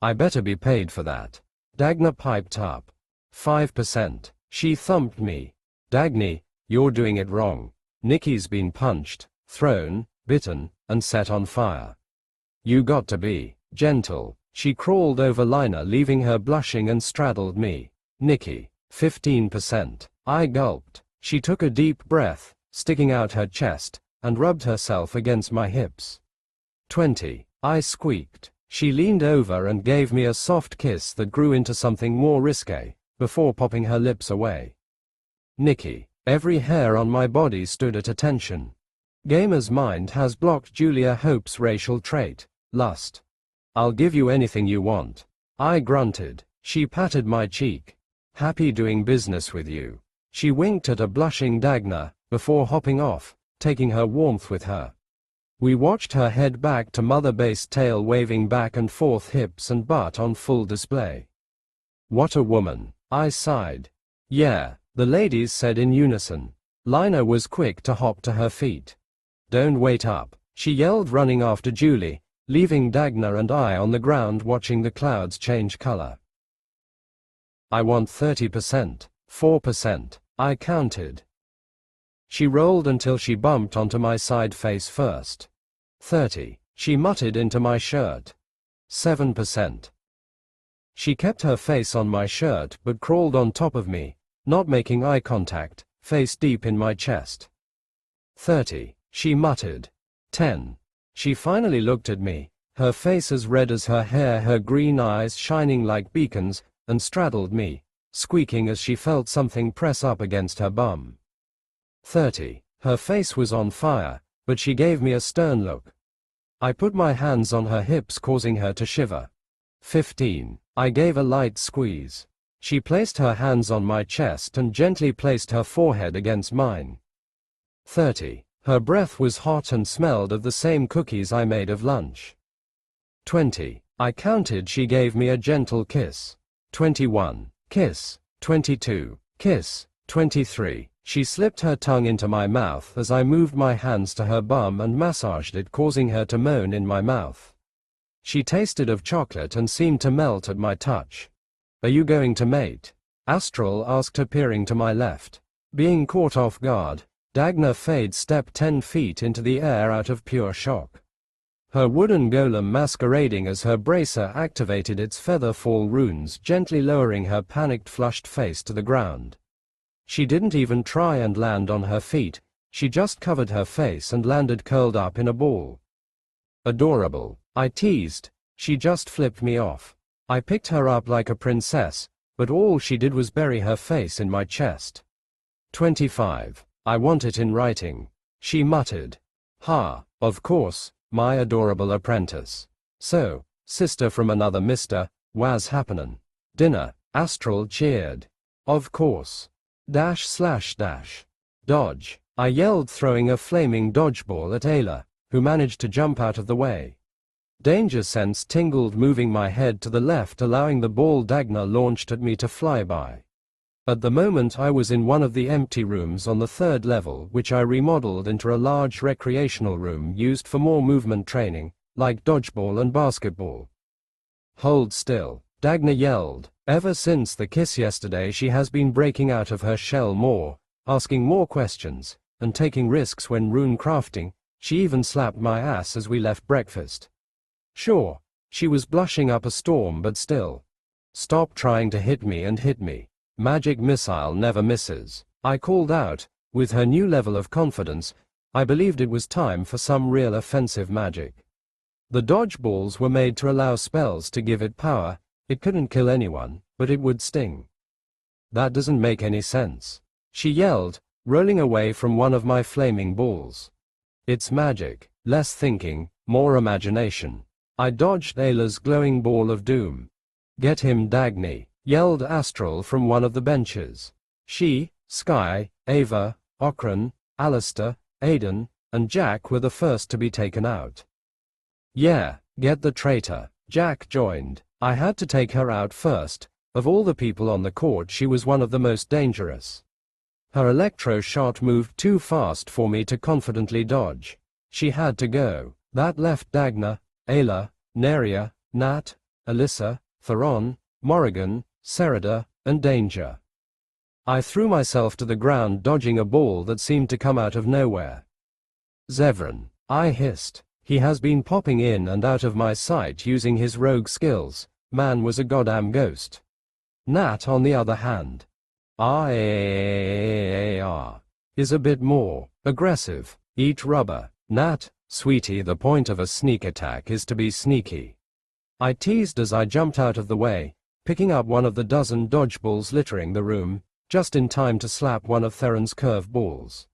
I better be paid for that. Dagna piped up. 5%. She thumped me. Dagny, you're doing it wrong. Nikki's been punched, thrown, bitten, and set on fire. You got to be gentle. She crawled over Lina, leaving her blushing, and straddled me. Nikki, 15%. I gulped. She took a deep breath, sticking out her chest, and rubbed herself against my hips. 20. I squeaked. She leaned over and gave me a soft kiss that grew into something more risque, before popping her lips away. Nikki. Every hair on my body stood at attention. Gamer's mind has blocked Julia Hope's racial trait, lust. I'll give you anything you want. I grunted. She patted my cheek. Happy doing business with you. She winked at a blushing Dagna, before hopping off, taking her warmth with her. We watched her head back to Mother Base, tail waving back and forth, hips and butt on full display. What a woman, I sighed. Yeah, the ladies said in unison. Lina was quick to hop to her feet. Don't wait up, she yelled, running after Julie, leaving Dagna and I on the ground watching the clouds change color. I want 30%, 4%, I counted. She rolled until she bumped onto my side face first. 30, she muttered into my shirt. 7%. She kept her face on my shirt but crawled on top of me, not making eye contact, face deep in my chest. 30, she muttered. 10. She finally looked at me, her face as red as her hair, her green eyes shining like beacons, and straddled me, squeaking as she felt something press up against her bum. 30. Her face was on fire, but she gave me a stern look. I put my hands on her hips, causing her to shiver. 15. I gave a light squeeze. She placed her hands on my chest and gently placed her forehead against mine. 30. Her breath was hot and smelled of the same cookies I made of lunch. 20. I counted. She gave me a gentle kiss. 21. Kiss. 22. Kiss. 23. She slipped her tongue into my mouth as I moved my hands to her bum and massaged it, causing her to moan in my mouth. She tasted of chocolate and seemed to melt at my touch. Are you going to mate? Astral asked, appearing to my left. Being caught off guard, Dagna Fade stepped 10 feet into the air out of pure shock. Her wooden golem masquerading as her bracer activated its feather fall runes, gently lowering her panicked, flushed face to the ground. She didn't even try and land on her feet, she just covered her face and landed curled up in a ball. Adorable, I teased. She just flipped me off. I picked her up like a princess, but all she did was bury her face in my chest. 25. I want it in writing. She muttered. Ha, of course, my adorable apprentice. So, sister from another mister, what's happenin'? Dinner, Astral cheered. Of course. // Dodge, I yelled, throwing a flaming dodgeball at Ayla, who managed to jump out of the way. Danger sense tingled, moving my head to the left, allowing the ball Dagna launched at me to fly by. At the moment I was in one of the empty rooms on the 3rd level, which I remodeled into a large recreational room used for more movement training, like dodgeball and basketball. Hold still, Dagna yelled. Ever since the kiss yesterday she has been breaking out of her shell more, asking more questions, and taking risks when rune crafting. She even slapped my ass as we left breakfast. Sure, she was blushing up a storm, but still. Stop trying to hit me and hit me. Magic missile never misses, I called out. With her new level of confidence, I believed it was time for some real offensive magic. The dodgeballs were made to allow spells to give it power. It couldn't kill anyone, but it would sting. That doesn't make any sense, she yelled, rolling away from one of my flaming balls. It's magic, less thinking, more imagination. I dodged Ayla's glowing ball of doom. Get him, Dagny, yelled Astral from one of the benches. She, Sky, Ava, Okran, Alistair, Aiden, and Jack were the first to be taken out. Yeah, get the traitor. Jack joined. I had to take her out first. Of all the people on the court, she was one of the most dangerous. Her electro shot moved too fast for me to confidently dodge. She had to go. That left Dagna, Ayla, Neria, Nat, Alyssa, Theron, Morrigan, Serida, and Danger. I threw myself to the ground, dodging a ball that seemed to come out of nowhere. Zevran, I hissed. He has been popping in and out of my sight using his rogue skills. Man was a goddamn ghost. Nat, on the other hand, is a bit more aggressive. Eat rubber. Nat, sweetie, the point of a sneak attack is to be sneaky. I teased as I jumped out of the way, picking up one of the dozen dodgeballs littering the room, just in time to slap one of Theron's curve balls.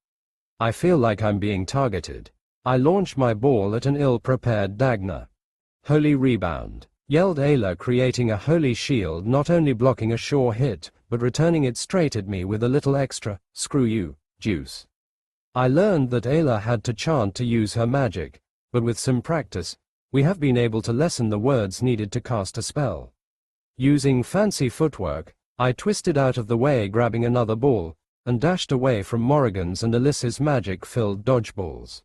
I feel like I'm being targeted. I launched my ball at an ill-prepared Dagna. Holy rebound, yelled Ayla, creating a holy shield, not only blocking a sure hit, but returning it straight at me with a little extra, screw you, juice. I learned that Ayla had to chant to use her magic, but with some practice, we have been able to lessen the words needed to cast a spell. Using fancy footwork, I twisted out of the way, grabbing another ball, and dashed away from Morrigan's and Alyssa's magic-filled dodgeballs.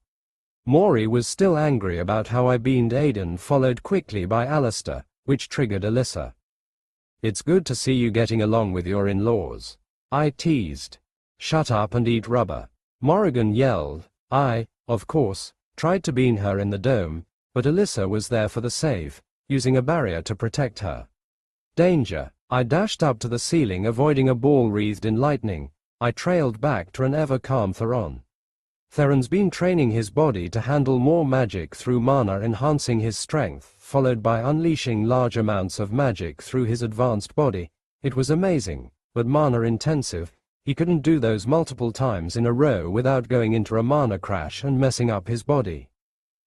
Maury was still angry about how I beamed Aiden, followed quickly by Alistair, which triggered Alyssa. It's good to see you getting along with your in-laws, I teased. Shut up and eat rubber, Morrigan yelled. I, of course, tried to beam her in the dome, but Alyssa was there for the save, using a barrier to protect her. Danger, I dashed up to the ceiling, avoiding a ball wreathed in lightning. I trailed back to an ever-calm Theron. Theron's been training his body to handle more magic through mana, enhancing his strength, followed by unleashing large amounts of magic through his advanced body. It was amazing, but mana-intensive. He couldn't do those multiple times in a row without going into a mana crash and messing up his body.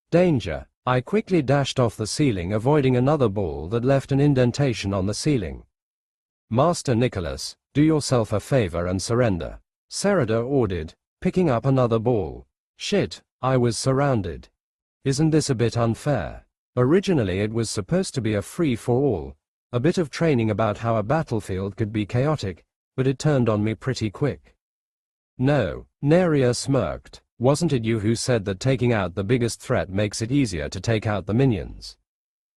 Danger, I quickly dashed off the ceiling, avoiding another ball that left an indentation on the ceiling. Master Nicholas, do yourself a favor and surrender, Serida ordered, picking up another ball. Shit, I was surrounded. Isn't this a bit unfair? Originally it was supposed to be a free-for-all, a bit of training about how a battlefield could be chaotic, but it turned on me pretty quick. No, Neria smirked. Wasn't it you who said that taking out the biggest threat makes it easier to take out the minions?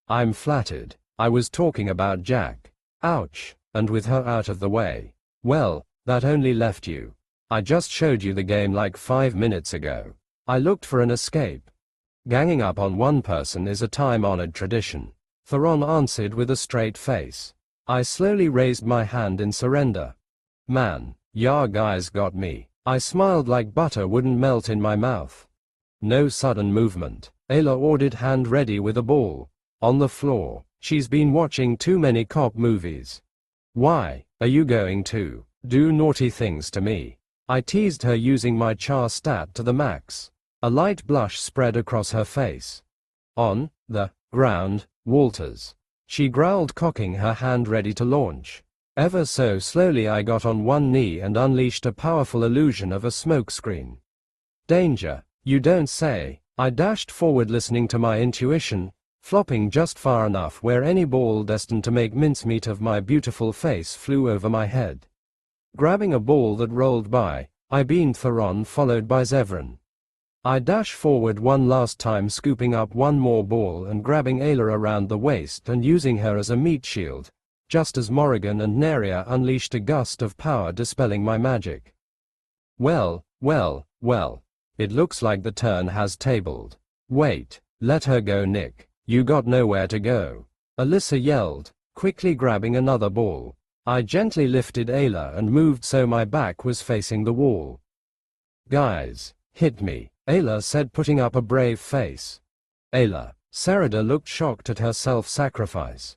I'm flattered. I was talking about Jack. Ouch, and with her out of the way. Well, that only left you. I just showed you the game like 5 minutes ago. I looked for an escape. Ganging up on one person is a time-honored tradition, Theron answered with a straight face. I slowly raised my hand in surrender. Man, ya guys got me. I smiled like butter wouldn't melt in my mouth. No sudden movement, Ayla ordered, hand ready with a ball. On the floor, she's been watching too many cop movies. Why, are you going to do naughty things to me? I teased her, using my char stat to the max. A light blush spread across her face. On the ground, Walters, she growled, cocking her hand ready to launch. Ever so slowly I got on one knee and unleashed a powerful illusion of a smokescreen. Danger, you don't say. I dashed forward, listening to my intuition, flopping just far enough where any ball destined to make mincemeat of my beautiful face flew over my head. Grabbing a ball that rolled by, I beamed Theron followed by Zevran. I dash forward one last time, scooping up one more ball and grabbing Ayla around the waist and using her as a meat shield, just as Morrigan and Neria unleashed a gust of power dispelling my magic. Well, it looks like the turn has tabled. Wait, let her go, Nick. You got nowhere to go. Alyssa yelled, quickly grabbing another ball. I gently lifted Ayla and moved so my back was facing the wall. Guys, hit me, Ayla said, putting up a brave face. Ayla, Sarada looked shocked at her self-sacrifice.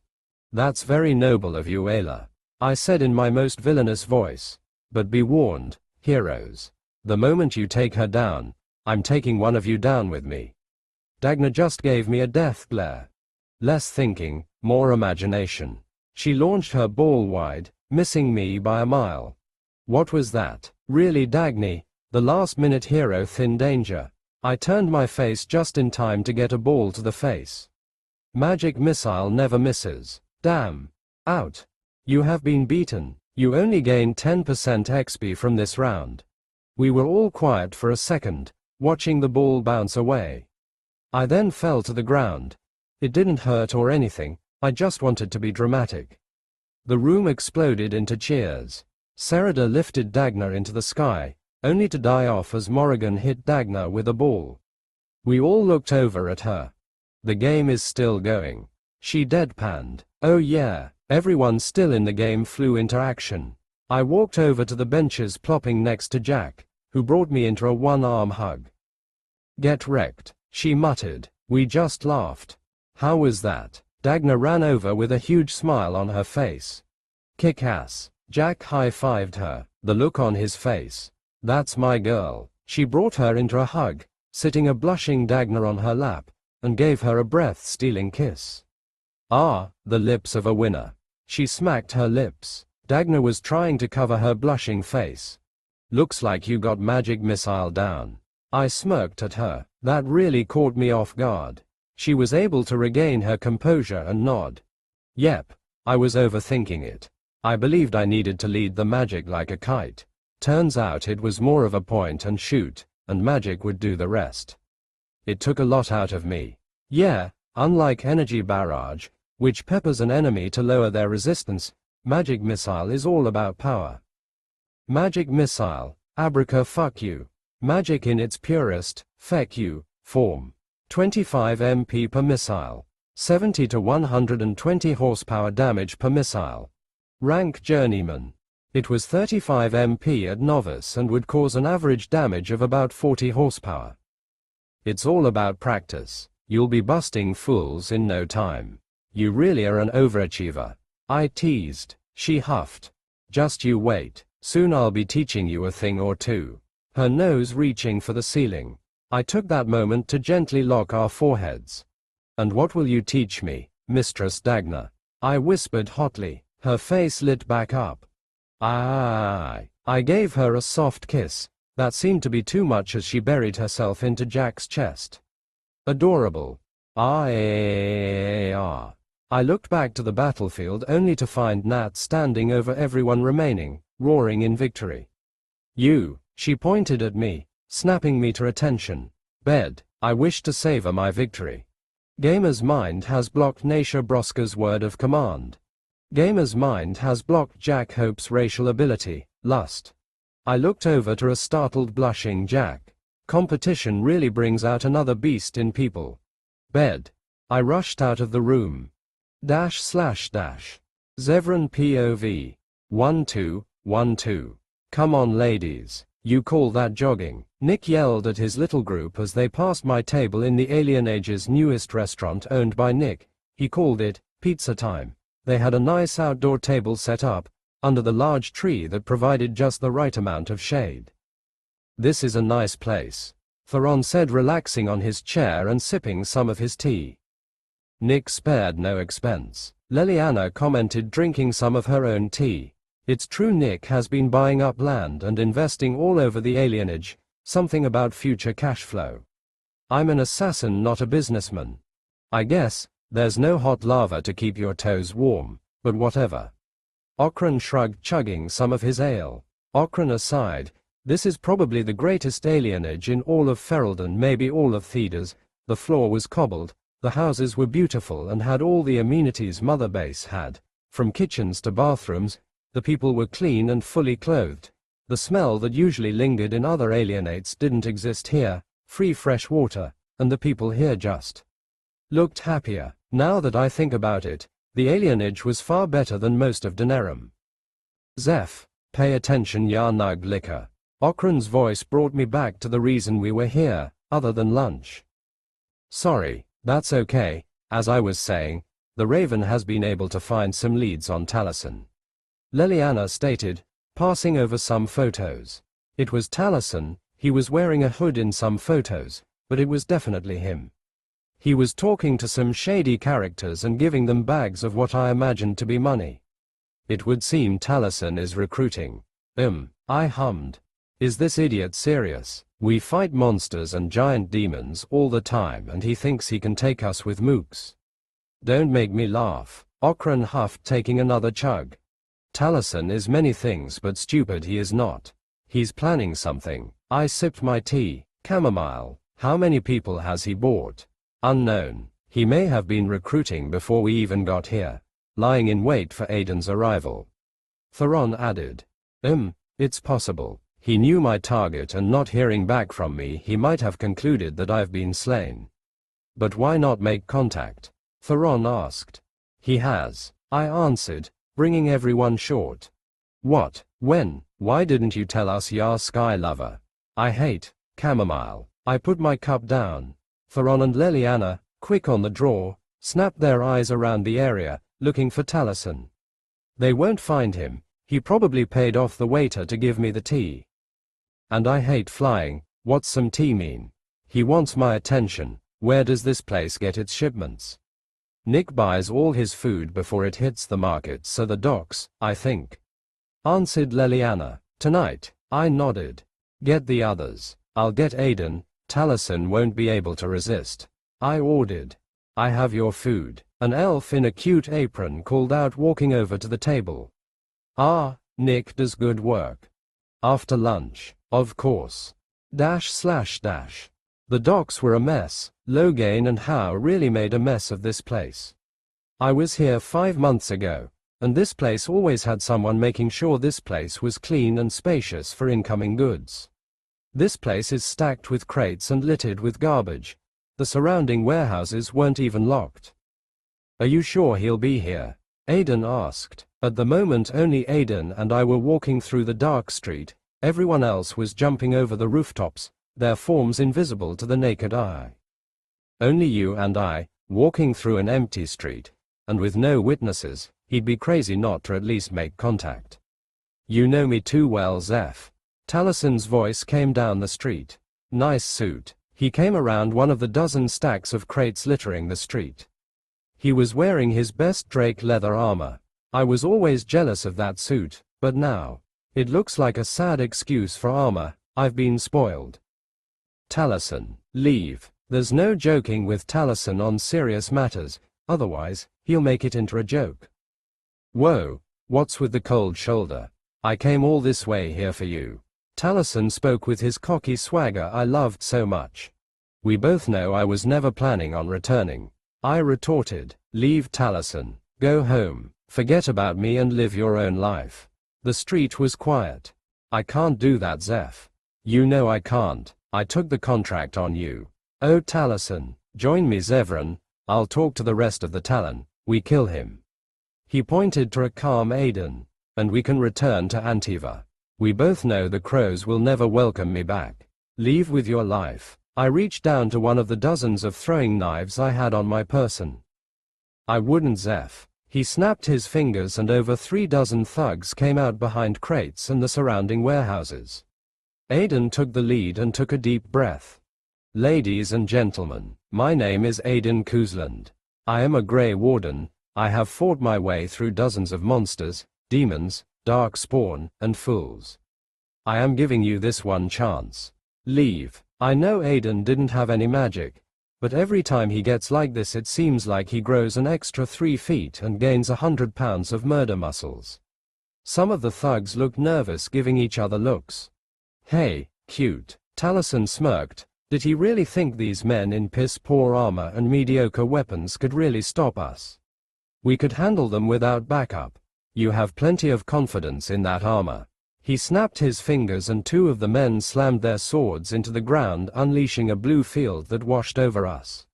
That's very noble of you, Ayla, I said in my most villainous voice. But be warned, heroes. The moment you take her down, I'm taking one of you down with me. Dagna just gave me a death glare. Less thinking, more imagination. She launched her ball wide, missing me by a mile. What was that? Really, Dagny? The last-minute hero thin danger. I turned my face just in time to get a ball to the face. Magic missile never misses. Damn. Out. You have been beaten. You only gained 10% XP from this round. We were all quiet for a second, watching the ball bounce away. I then fell to the ground. It didn't hurt or anything, I just wanted to be dramatic. The room exploded into cheers. Sarada lifted Dagna into the sky, only to die off as Morrigan hit Dagna with a ball. We all looked over at her. The game is still going. She deadpanned. Oh yeah, everyone still in the game flew into action. I walked over to the benches plopping next to Jack, who brought me into a one-arm hug. Get wrecked, she muttered. We just laughed. How was that? Dagna ran over with a huge smile on her face. Kick ass. Jack high-fived her, the look on his face. That's my girl. She brought her into a hug, sitting a blushing Dagna on her lap, and gave her a breath-stealing kiss. Ah, the lips of a winner. She smacked her lips. Dagna was trying to cover her blushing face. Looks like you got magic missile down. I smirked at her. That really caught me off guard. She was able to regain her composure and nod. Yep, I was overthinking it. I believed I needed to lead the magic like a kite. Turns out it was more of a point and shoot, and magic would do the rest. It took a lot out of me. Yeah, unlike energy barrage, which peppers an enemy to lower their resistance, magic missile is all about power. Magic missile, abraca fuck you. Magic in its purest, feck you, form. 25 MP per missile. 70 to 120 horsepower damage per missile. Rank Journeyman. It was 35 MP at Novice and would cause an average damage of about 40 horsepower. It's all about practice. You'll be busting fools in no time. You really are an overachiever. I teased. She huffed. Just you wait. Soon I'll be teaching you a thing or two. Her nose reaching for the ceiling. I took that moment to gently lock our foreheads. And what will you teach me, Mistress Dagna? I whispered hotly. Her face lit back up. I gave her a soft kiss. That seemed to be too much as she buried herself into Jack's chest. Adorable. I looked back to the battlefield only to find Nat standing over everyone remaining, roaring in victory. You, she pointed at me, snapping me to attention. Bed, I wish to savor my victory. Gamer's mind has blocked Naisha Broska's word of command. Gamer's mind has blocked Jack Hope's racial ability, lust. I looked over to a startled blushing Jack. Competition really brings out another beast in people. Bed. I rushed out of the room. / Zevran POV. 1212. Come on ladies, you call that jogging? Nick yelled at his little group as they passed my table in the Alien Age's newest restaurant owned by Nick. He called it Pizza Time. They had a nice outdoor table set up, under the large tree that provided just the right amount of shade. This is a nice place, Theron said, relaxing on his chair and sipping some of his tea. Nick spared no expense. Leliana commented, drinking some of her own tea. It's true, Nick has been buying up land and investing all over the alienage, something about future cash flow. I'm an assassin, not a businessman. I guess, there's no hot lava to keep your toes warm, but whatever. Okran shrugged, chugging some of his ale. Ocran aside, this is probably the greatest alienage in all of Ferelden, maybe all of Thedas. The floor was cobbled, the houses were beautiful and had all the amenities Mother Base had. From kitchens to bathrooms, the people were clean and fully clothed. The smell that usually lingered in other alienates didn't exist here, free fresh water, and the people here just looked happier. Now that I think about it, the alienage was far better than most of Denerim. Zeph, pay attention, Yarnug Liquor. Ocran's voice brought me back to the reason we were here, other than lunch. Sorry, that's okay. As I was saying, the Raven has been able to find some leads on Taliesin. Leliana stated, passing over some photos. It was Taliesin. He was wearing a hood in some photos, but it was definitely him. He was talking to some shady characters and giving them bags of what I imagined to be money. It would seem Taliesin is recruiting. I hummed. Is this idiot serious? We fight monsters and giant demons all the time and he thinks he can take us with mooks. Don't make me laugh. Ocran huffed, taking another chug. Taliesin is many things but stupid he is not. He's planning something. I sipped my tea. Chamomile. How many people has he bought? Unknown. He may have been recruiting before we even got here, lying in wait for Aiden's arrival. Theron added. It's possible. He knew my target and not hearing back from me he might have concluded that I've been slain. But why not make contact? Theron asked. He has, I answered, bringing everyone short. What? When? Why didn't you tell us, Yar Sky Lover? I hate chamomile. I put my cup down. Theron and Leliana, quick on the draw, snapped their eyes around the area, looking for Taliesin. They won't find him. He probably paid off the waiter to give me the tea. And I hate flying. What's some tea mean? He wants my attention. Where does this place get its shipments? Nick buys all his food before it hits the market, so the docks, I think. Answered Leliana. Tonight. I nodded. Get the others. I'll get Aiden. Taliesin won't be able to resist. I ordered. I have your food. An elf in a cute apron called out, walking over to the table. Ah, Nick does good work. After lunch, of course. // The docks were a mess. Loghain and Howe really made a mess of this place. I was here 5 months ago, and this place always had someone making sure this place was clean and spacious for incoming goods. This place is stacked with crates and littered with garbage. The surrounding warehouses weren't even locked. Are you sure he'll be here? Aiden asked. At the moment only Aiden and I were walking through the dark street. Everyone else was jumping over the rooftops, their forms invisible to the naked eye. Only you and I, walking through an empty street, and with no witnesses. He'd be crazy not to at least make contact. You know me too well, Zeph. Taliesin's voice came down the street. Nice suit. He came around one of the dozen stacks of crates littering the street. He was wearing his best Drake leather armor. I was always jealous of that suit, but now, it looks like a sad excuse for armor. I've been spoiled. Taliesin, leave. There's no joking with Taliesin on serious matters, otherwise, he'll make it into a joke. Whoa, what's with the cold shoulder? I came all this way here for you. Taliesin spoke with his cocky swagger I loved so much. We both know I was never planning on returning. I retorted, leave Taliesin, go home, forget about me and live your own life. The street was quiet. I can't do that, Zeph. You know I can't. I took the contract on you. Oh Taliesin, join me Zevran, I'll talk to the rest of the Talon, we kill him. He pointed to a calm Aiden, and we can return to Antiva. We both know the crows will never welcome me back. Leave with your life. I reached down to one of the dozens of throwing knives I had on my person. I wouldn't, Zeph. He snapped his fingers and over 3 dozen thugs came out behind crates and the surrounding warehouses. Aiden took the lead and took a deep breath. Ladies and gentlemen, my name is Aiden Kuzland. I am a Grey Warden. I have fought my way through dozens of monsters, demons, dark spawn, and fools. I am giving you this one chance. Leave. I know Aiden didn't have any magic, but every time he gets like this it seems like he grows an extra 3 feet and gains 100 pounds of murder muscles. Some of the thugs looked nervous, giving each other looks. Hey, cute. Taliesin smirked. Did he really think these men in piss-poor armor and mediocre weapons could really stop us? We could handle them without backup. You have plenty of confidence in that armor. He snapped his fingers and two of the men slammed their swords into the ground, unleashing a blue field that washed over us.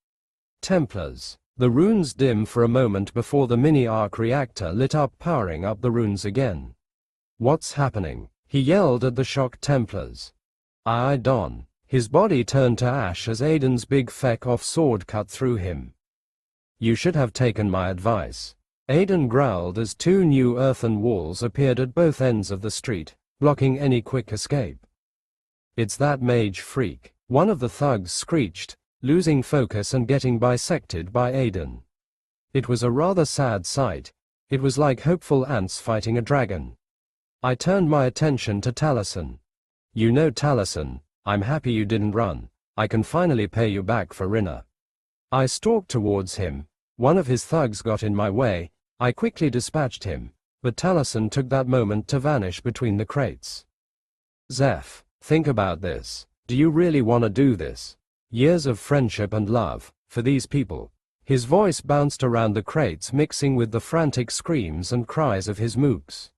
Templars. The runes dim for a moment before the mini-arc reactor lit up, powering up the runes again. What's happening? He yelled at the shocked Templars. Aye, Don. His body turned to ash as Aiden's big Fek'Oth sword cut through him. You should have taken my advice. Aiden growled as two new earthen walls appeared at both ends of the street, blocking any quick escape. It's that mage freak, one of the thugs screeched, losing focus and getting bisected by Aiden. It was a rather sad sight. It was like hopeful ants fighting a dragon. I turned my attention to Taliesin. You know, Taliesin, I'm happy you didn't run. I can finally pay you back for Rinna. I stalked towards him. One of his thugs got in my way. I quickly dispatched him, but Taliesin took that moment to vanish between the crates. Zeph, think about this. Do you really want to do this? Years of friendship and love, for these people. His voice bounced around the crates, mixing with the frantic screams and cries of his mooks.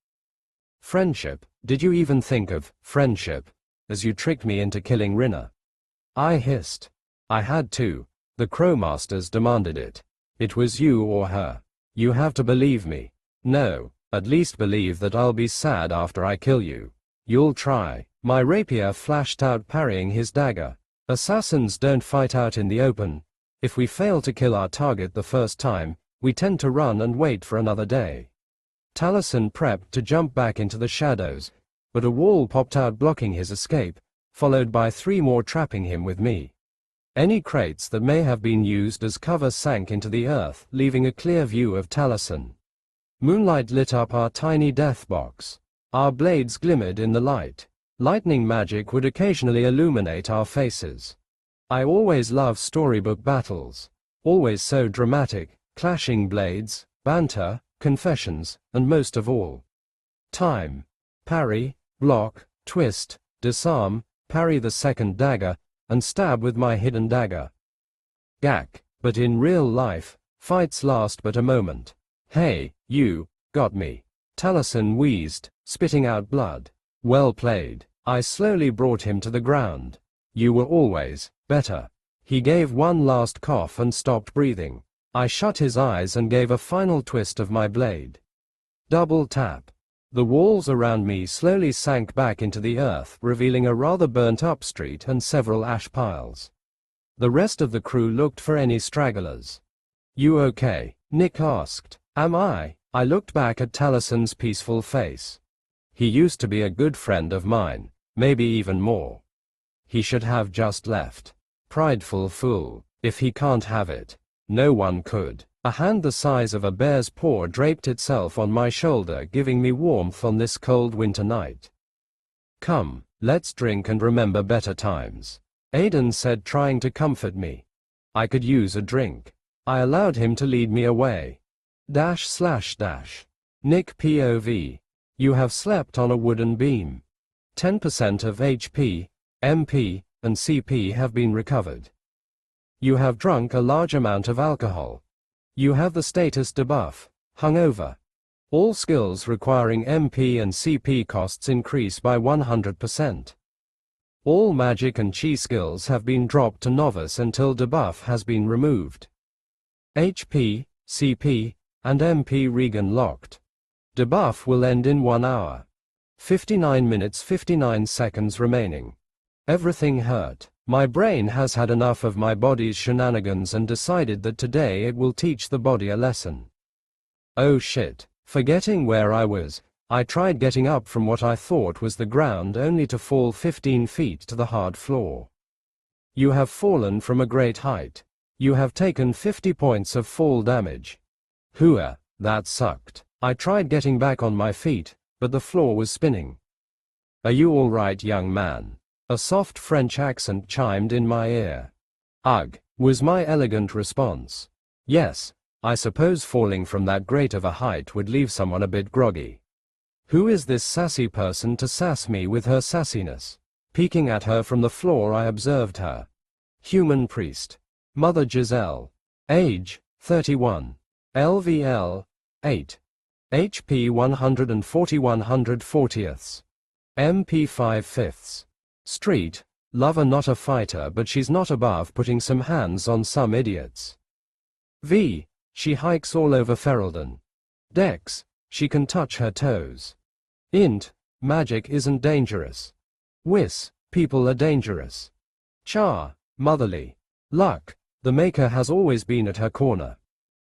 Friendship? Did you even think of friendship as you tricked me into killing Rinna? I hissed. I had to. The Crowmasters demanded it. It was you or her. You have to believe me. No, at least believe that I'll be sad after I kill you. You'll try. My rapier flashed out, parrying his dagger. Assassins don't fight out in the open. If we fail to kill our target the first time, we tend to run and wait for another day. Taliesin prepped to jump back into the shadows, but a wall popped out, blocking his escape, followed by 3 more trapping him with me. Any crates that may have been used as cover sank into the earth, leaving a clear view of Taliesin. Moonlight lit up our tiny death box. Our blades glimmered in the light. Lightning magic would occasionally illuminate our faces. I always loved storybook battles. Always so dramatic, clashing blades, banter, confessions, and most of all, time. Parry, block, twist, disarm, parry the second dagger, and stab with my hidden dagger. Gak. But in real life, fights last but a moment. Hey, you, got me. Taliesin wheezed, spitting out blood. Well played. I slowly brought him to the ground. You were always better. He gave one last cough and stopped breathing. I shut his eyes and gave a final twist of my blade. Double tap. The walls around me slowly sank back into the earth, revealing a rather burnt-up street and several ash piles. The rest of the crew looked for any stragglers. You okay? Nick asked. Am I? I looked back at Taliesin's peaceful face. He used to be a good friend of mine, maybe even more. He should have just left. Prideful fool. If he can't have it, no one could. A hand the size of a bear's paw draped itself on my shoulder, giving me warmth on this cold winter night. Come, let's drink and remember better times, Aiden said, trying to comfort me. I could use a drink. I allowed him to lead me away. Nick POV. You have slept on a wooden beam. 10% of HP, MP, and CP have been recovered. You have drunk a large amount of alcohol. You have the status debuff, hungover. All skills requiring MP and CP costs increase by 100%. All magic and chi skills have been dropped to novice until debuff has been removed. HP, CP, and MP regen locked. Debuff will end in 1 hour. 59 minutes 59 seconds remaining. Everything hurt. My brain has had enough of my body's shenanigans and decided that today it will teach the body a lesson. Oh shit. Forgetting where I was, I tried getting up from what I thought was the ground, only to fall 15 feet to the hard floor. You have fallen from a great height. You have taken 50 points of fall damage. Hooah, that sucked. I tried getting back on my feet, but the floor was spinning. Are you all right, young man? A soft French accent chimed in my ear. Ugh, was my elegant response. Yes, I suppose falling from that great of a height would leave someone a bit groggy. Who is this sassy person to sass me with her sassiness? Peeking at her from the floor I observed her. Human priest. Mother Giselle. Age, 31. LVL, 8. HP 140 140ths. MP 5/5. Street. Lover not a fighter, but she's not above putting some hands on some idiots. V. She hikes all over Ferelden. Dex. She can touch her toes. Int. Magic isn't dangerous. Wis. People are dangerous. Char. Motherly. Luck. The Maker has always been at her corner.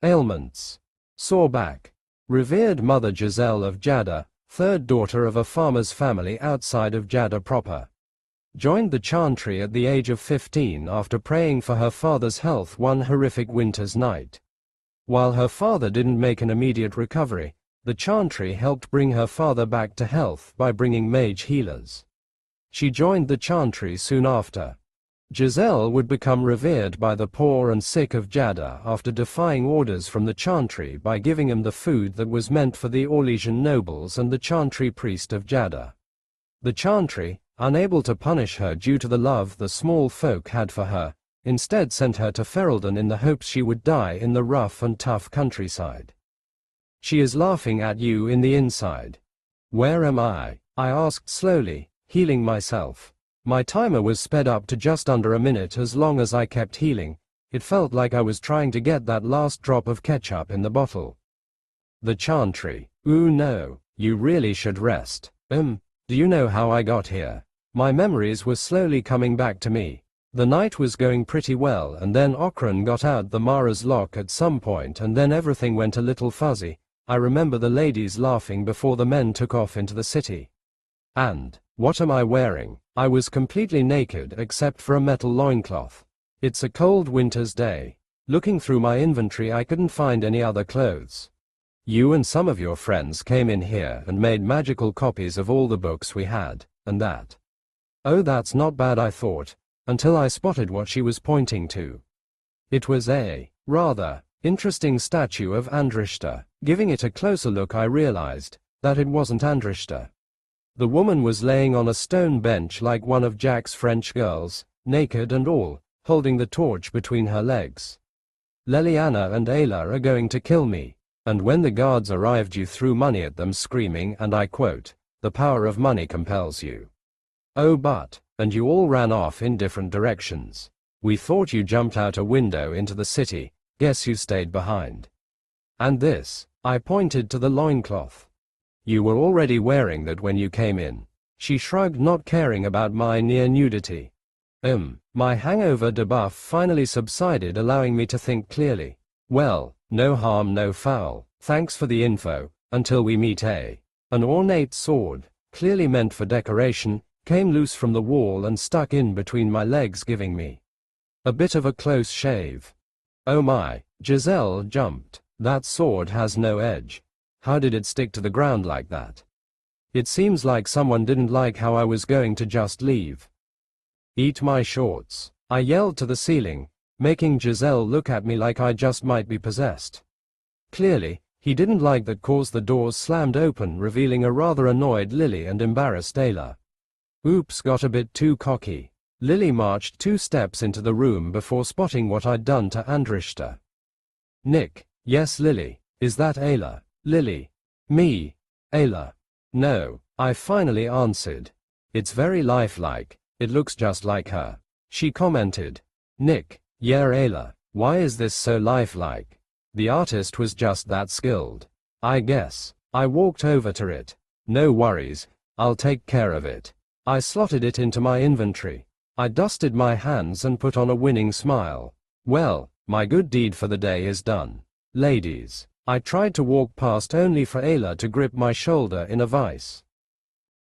Ailments. Sore back. Revered Mother Giselle of Jada, third daughter of a farmer's family outside of Jada proper. Joined the Chantry at the age of 15 after praying for her father's health one horrific winter's night. While her father didn't make an immediate recovery, the Chantry helped bring her father back to health by bringing mage healers. She joined the Chantry soon after. Giselle would become revered by the poor and sick of Jada after defying orders from the Chantry by giving them the food that was meant for the Orlesian nobles and the Chantry priest of Jada. The Chantry, unable to punish her due to the love the small folk had for her, instead sent her to Ferelden in the hopes she would die in the rough and tough countryside. She is laughing at you in the inside. Where am I? I asked slowly, healing myself. My timer was sped up to just under a minute. As long as I kept healing, it felt like I was trying to get that last drop of ketchup in the bottle. The Chantry. Ooh no, you really should rest. Do you know how I got here? My memories were slowly coming back to me. The night was going pretty well, and then Okran got out the Mara's lock at some point, and then everything went a little fuzzy. I remember the ladies laughing before the men took off into the city. And what am I wearing? I was completely naked except for a metal loincloth. It's a cold winter's day. Looking through my inventory I couldn't find any other clothes. You and some of your friends came in here and made magical copies of all the books we had, and that. Oh, that's not bad, I thought, until I spotted what she was pointing to. It was a rather interesting statue of Andrishta. Giving it a closer look I realized that it wasn't Andrishta. The woman was laying on a stone bench like one of Jack's French girls, naked and all, holding the torch between her legs. Leliana and Ayla are going to kill me, and when the guards arrived you threw money at them screaming, and I quote, "The power of money compels you." Oh but, and you all ran off in different directions. We thought you jumped out a window into the city, guess you stayed behind. And this, I pointed to the loincloth. You were already wearing that when you came in. She shrugged, not caring about my near nudity. My hangover debuff finally subsided, allowing me to think clearly. Well, no harm, no foul. Thanks for the info. Until we meet. An ornate sword, clearly meant for decoration, came loose from the wall and stuck in between my legs, giving me a bit of a close shave. Oh my, Giselle jumped. That sword has no edge. How did it stick to the ground like that? It seems like someone didn't like how I was going to just leave. Eat my shorts, I yelled to the ceiling, making Giselle look at me like I just might be possessed. Clearly, he didn't like that, cause the doors slammed open, revealing a rather annoyed Lily and embarrassed Ayla. Oops, got a bit too cocky. Lily marched 2 steps into the room before spotting what I'd done to Andrishta. Nick, yes Lily, is that Ayla? Lily. Me. Ayla. No, I finally answered. It's very lifelike, it looks just like her. She commented. Nick, yeah Ayla, why is this so lifelike? The artist was just that skilled. I guess. I walked over to it. No worries, I'll take care of it. I slotted it into my inventory. I dusted my hands and put on a winning smile. Well, my good deed for the day is done. Ladies. I tried to walk past, only for Ayla to grip my shoulder in a vice.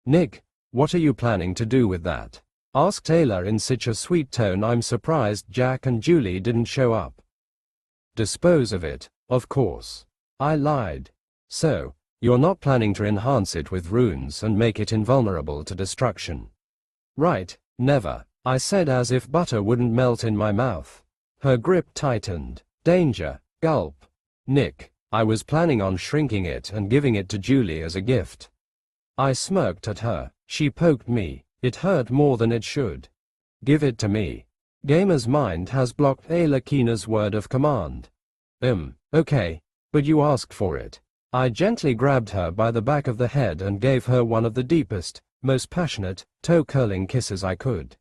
Nick, what are you planning to do with that? Asked Ayla in such a sweet tone I'm surprised Jack and Julie didn't show up. Dispose of it, of course. I lied. So, you're not planning to enhance it with runes and make it invulnerable to destruction? Right, never, I said as if butter wouldn't melt in my mouth. Her grip tightened. Danger, gulp. Nick. I was planning on shrinking it and giving it to Julie as a gift. I smirked at her. She poked me. It hurt more than it should. Give it to me. Gamer's mind has blocked Ayla Keena's word of command. Okay. But you asked for it. I gently grabbed her by the back of the head and gave her one of the deepest, most passionate, toe-curling kisses I could.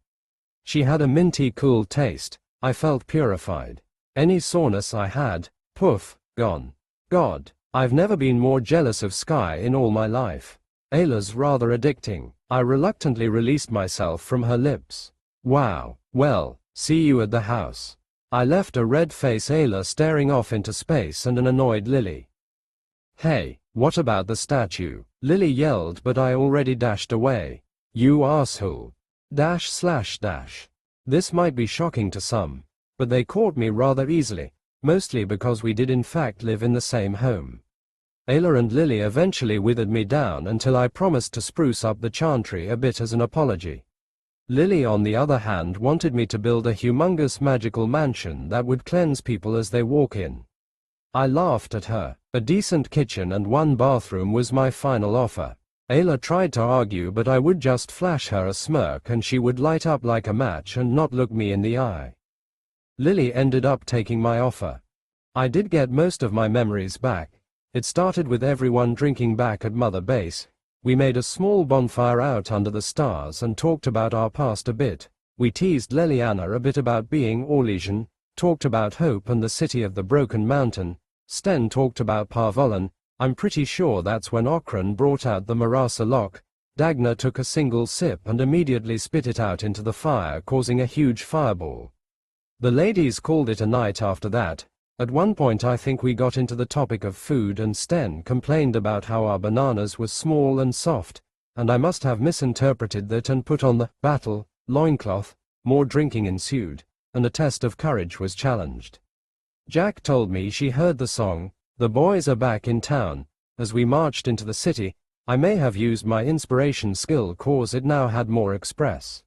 She had a minty cool taste. I felt purified. Any soreness I had, poof, gone. God, I've never been more jealous of Sky in all my life. Ayla's rather addicting. I reluctantly released myself from her lips. Wow, well, see you at the house. I left a red-faced Ayla staring off into space and an annoyed Lily. Hey, what about the statue? Lily yelled, but I already dashed away. You asshole. // This might be shocking to some, but they caught me rather easily, mostly because we did in fact live in the same home. Ayla and Lily eventually withered me down until I promised to spruce up the chantry a bit as an apology. Lily, on the other hand, wanted me to build a humongous magical mansion that would cleanse people as they walk in. I laughed at her. A decent kitchen and one bathroom was my final offer. Ayla tried to argue, but I would just flash her a smirk and she would light up like a match and not look me in the eye. Lily ended up taking my offer. I did get most of my memories back. It started with everyone drinking back at Mother Base. We made a small bonfire out under the stars and talked about our past a bit. We teased Leliana a bit about being Orlesian, talked about Hope and the city of the Broken Mountain. Sten talked about Parvolan. I'm pretty sure that's when Okran brought out the Marasa lock. Dagna took a single sip and immediately spit it out into the fire, causing a huge fireball. The ladies called it a night after that. At one point I think we got into the topic of food and Sten complained about how our bananas were small and soft, and I must have misinterpreted that and put on the battle loincloth. More drinking ensued, and a test of courage was challenged. Jack told me she heard the song, "The Boys Are Back in Town," as we marched into the city. I may have used my inspiration skill cause it now had more express.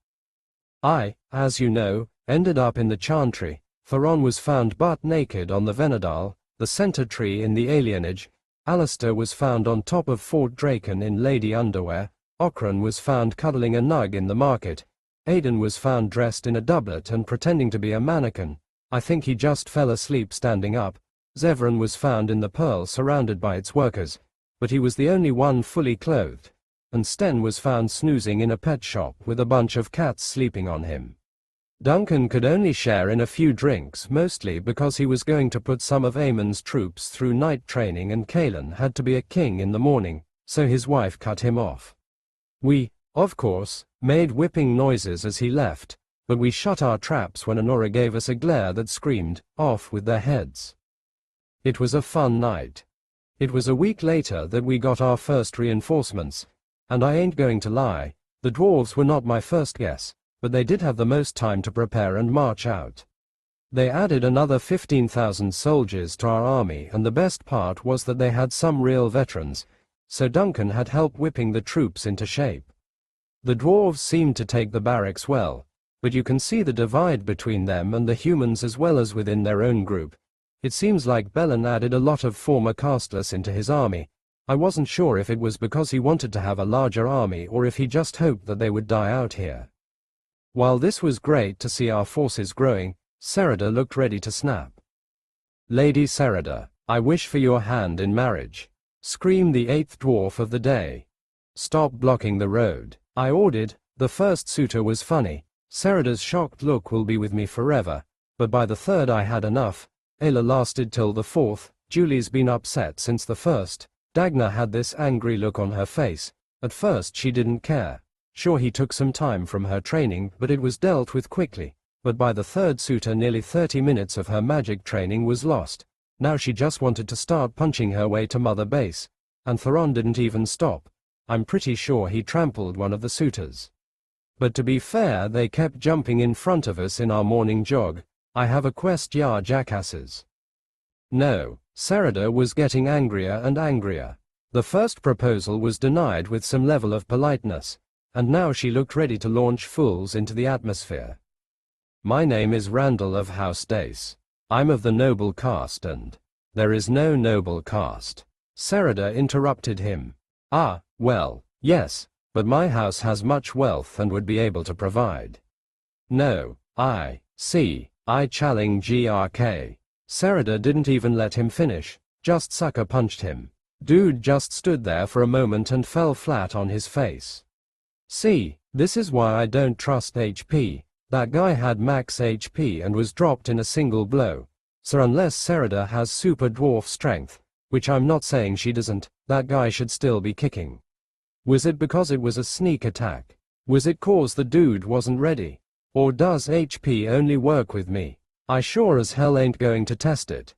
I, as you know, ended up in the chantry. Theron was found butt naked on the Venedal, the center tree in the alienage. Alistair was found on top of Fort Draken in lady underwear. Okran was found cuddling a nug in the market. Aiden was found dressed in a doublet and pretending to be a mannequin. I think he just fell asleep standing up. Zevran was found in the Pearl surrounded by its workers, but he was the only one fully clothed. And Sten was found snoozing in a pet shop with a bunch of cats sleeping on him. Duncan could only share in a few drinks, mostly because he was going to put some of Aemon's troops through night training and Kalen had to be a king in the morning, so his wife cut him off. We, of course, made whipping noises as he left, but we shut our traps when Honora gave us a glare that screamed, "Off with their heads." It was a fun night. It was a week later that we got our first reinforcements, and I ain't going to lie, the dwarves were not my first guess, but they did have the most time to prepare and march out. They added another 15,000 soldiers to our army, and the best part was that they had some real veterans, so Duncan had help whipping the troops into shape. The dwarves seemed to take the barracks well, but you can see the divide between them and the humans as well as within their own group. It seems like Belen added a lot of former casteless into his army. I wasn't sure if it was because he wanted to have a larger army or if he just hoped that they would die out here. While this was great to see our forces growing, Sereda looked ready to snap. "Lady Sereda, I wish for your hand in marriage," screamed the 8th dwarf of the day. "Stop blocking the road," I ordered. The first suitor was funny. Sereda's shocked look will be with me forever, but by the third I had enough. Ayla lasted till the 4th, Julie's been upset since the 1st, Dagna had this angry look on her face. At first she didn't care. Sure, he took some time from her training, but it was dealt with quickly. But by the third suitor nearly 30 minutes of her magic training was lost. Now she just wanted to start punching her way to Mother Base. And Theron didn't even stop. I'm pretty sure he trampled one of the suitors. But to be fair, they kept jumping in front of us in our morning jog. I have a quest, ya jackasses. No, Sereda was getting angrier and angrier. The first proposal was denied with some level of politeness, and now she looked ready to launch fools into the atmosphere. "My name is Randall of House Dace. I'm of the noble caste and—" "There is no noble caste," Sereda interrupted him. "Ah, well, Yes, but my house has much wealth and would be able to provide. No, I challenge GRK. Sarada didn't even let him finish, just sucker punched him. Dude just stood there for a moment and fell flat on his face. See, this is why I don't trust HP. That guy had max HP and was dropped in a single blow. So unless Sarada has super dwarf strength, which I'm not saying she doesn't, that guy should still be kicking. Was it because it was a sneak attack? Was it cause the dude wasn't ready? Or does HP only work with me? I sure as hell ain't going to test it.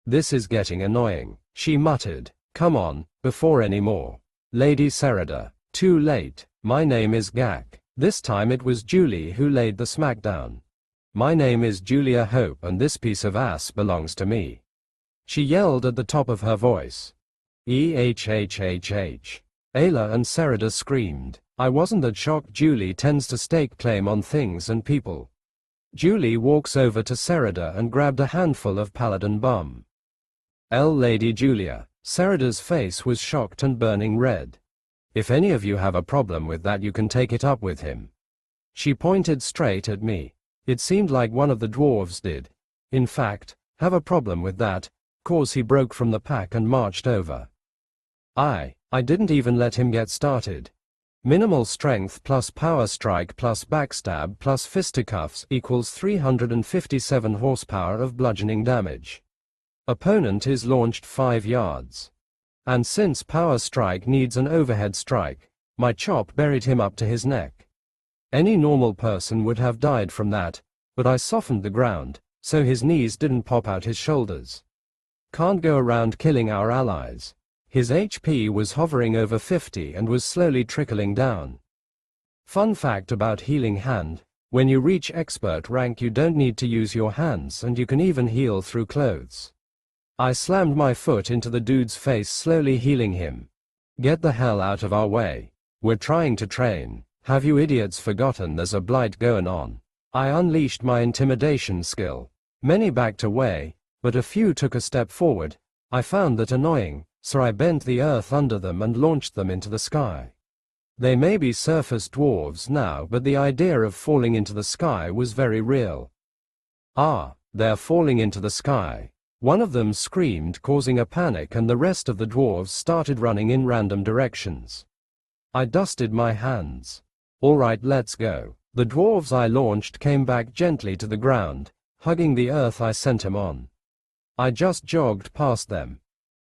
This is getting annoying, she muttered. Come on, before any more. Lady Sarada. Too late. My name is Gak. This time it was Julie who laid the smackdown. My name is Julia Hope and this piece of ass belongs to me. She yelled at the top of her voice. Ayla and Sarada screamed. I wasn't that shocked. Julie tends to stake claim on things and people. Julie walks over to Sarada and grabbed a handful of paladin bum. Lady Julia. Sarada's face was shocked and burning red. If any of you have a problem with that, you can take it up with him. She pointed straight at me. It seemed like one of the dwarves did. In fact, have a problem with that, cause he broke from the pack and marched over. I didn't even let him get started. Minimal strength plus power strike plus backstab plus fisticuffs equals 357 horsepower of bludgeoning damage. Opponent is launched 5 yards. And since power strike needs an overhead strike, my chop buried him up to his neck. Any normal person would have died from that, but I softened the ground, so his knees didn't pop out his shoulders. Can't go around killing our allies. His HP was hovering over 50 and was slowly trickling down. Fun fact about healing hand, when you reach expert rank you don't need to use your hands and you can even heal through clothes. I slammed my foot into the dude's face, slowly healing him. Get the hell out of our way. We're trying to train. Have you idiots forgotten there's a blight going on? I unleashed my intimidation skill. Many backed away, but a few took a step forward. I found that annoying, so I bent the earth under them and launched them into the sky. They may be surface dwarves now, but the idea of falling into the sky was very real. Ah, they're falling into the sky. One of them screamed, causing a panic, and the rest of the dwarves started running in random directions. I dusted my hands. All right, let's go. The dwarves I launched came back gently to the ground, hugging the earth I sent him on. I just jogged past them.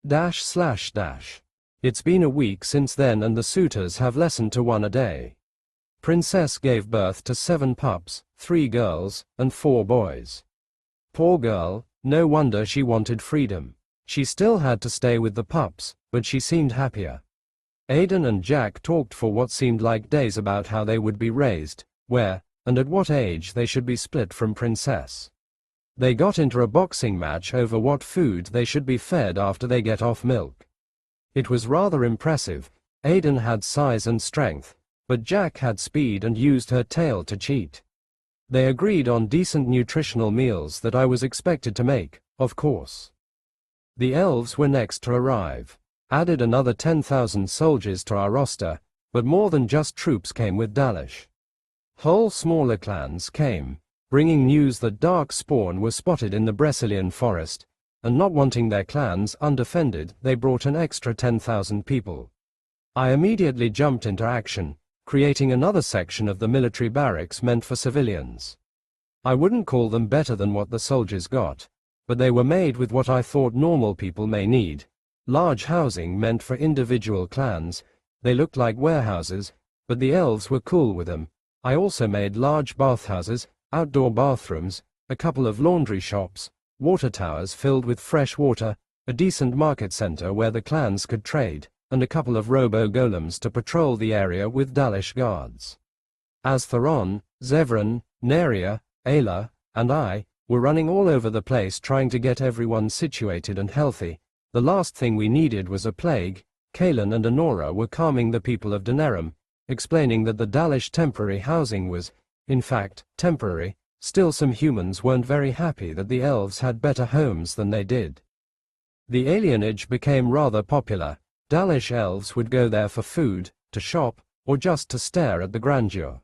// It's been a week since then and the suitors have lessened to 1 a day. Princess gave birth to 7 pups, 3 girls, and 4 boys. Poor girl, no wonder she wanted freedom. She still had to stay with the pups, but she seemed happier. Aiden and Jack talked for what seemed like days about how they would be raised, where, and at what age they should be split from Princess. They got into a boxing match over what food they should be fed after they get off milk. It was rather impressive. Aiden had size and strength, but Jack had speed and used her tail to cheat. They agreed on decent nutritional meals that I was expected to make, of course. The elves were next to arrive. Added another 10,000 soldiers to our roster, but more than just troops came with Dalish. Whole smaller clans came, bringing news that dark spawn were spotted in the Brecilian forest, and not wanting their clans undefended, they brought an extra 10,000 people. I immediately jumped into action, creating another section of the military barracks meant for civilians. I wouldn't call them better than what the soldiers got, but they were made with what I thought normal people may need. Large housing meant for individual clans. They looked like warehouses, but the elves were cool with them. I also made large bathhouses, outdoor bathrooms, a couple of laundry shops, water towers filled with fresh water, a decent market center where the clans could trade, and a couple of robo-golems to patrol the area with Dalish guards. As Theron, Zevran, Neria, Ayla, and I were running all over the place trying to get everyone situated and healthy, the last thing we needed was a plague. Kaelin and Honora were calming the people of Denerim, explaining that the Dalish temporary housing was, in fact, temporary. Still, some humans weren't very happy that the elves had better homes than they did. The alienage became rather popular. Dalish elves would go there for food, to shop, or just to stare at the grandeur.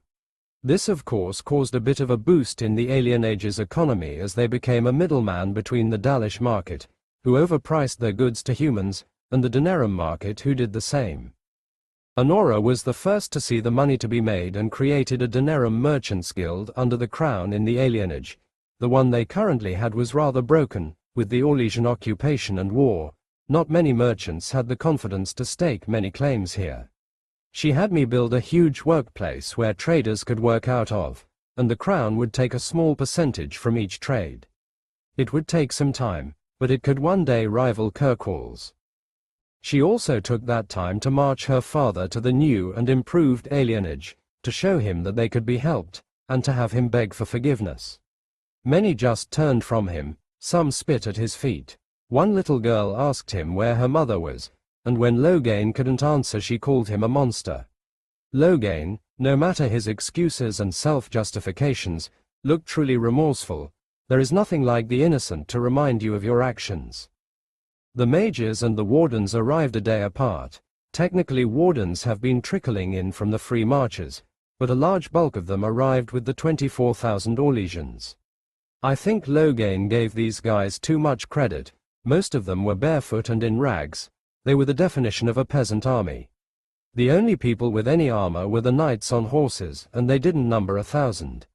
This of course caused a bit of a boost in the Alien Age's economy as they became a middleman between the Dalish market, who overpriced their goods to humans, and the Denerim market, who did the same. Honora was the first to see the money to be made and created a Denerim Merchants Guild under the Crown in the Alien Age. The one they currently had was rather broken, with the Orlesian occupation and war. Not many merchants had the confidence to stake many claims here. She had me build a huge workplace where traders could work out of, and the Crown would take a small percentage from each trade. It would take some time, but it could one day rival Kirkwall's. She also took that time to march her father to the new and improved Alien Age, to show him that they could be helped, and to have him beg for forgiveness. Many just turned from him, some spit at his feet. One little girl asked him where her mother was, and when Loghain couldn't answer she called him a monster. Loghain, no matter his excuses and self-justifications, looked truly remorseful. There is nothing like the innocent to remind you of your actions. The mages and the wardens arrived a day apart. Technically wardens have been trickling in from the free marches, but a large bulk of them arrived with the 24,000 Orlesians. I think Loghain gave these guys too much credit. Most of them were barefoot and in rags. They were the definition of a peasant army. The only people with any armor were the knights on horses, and they didn't number 1,000.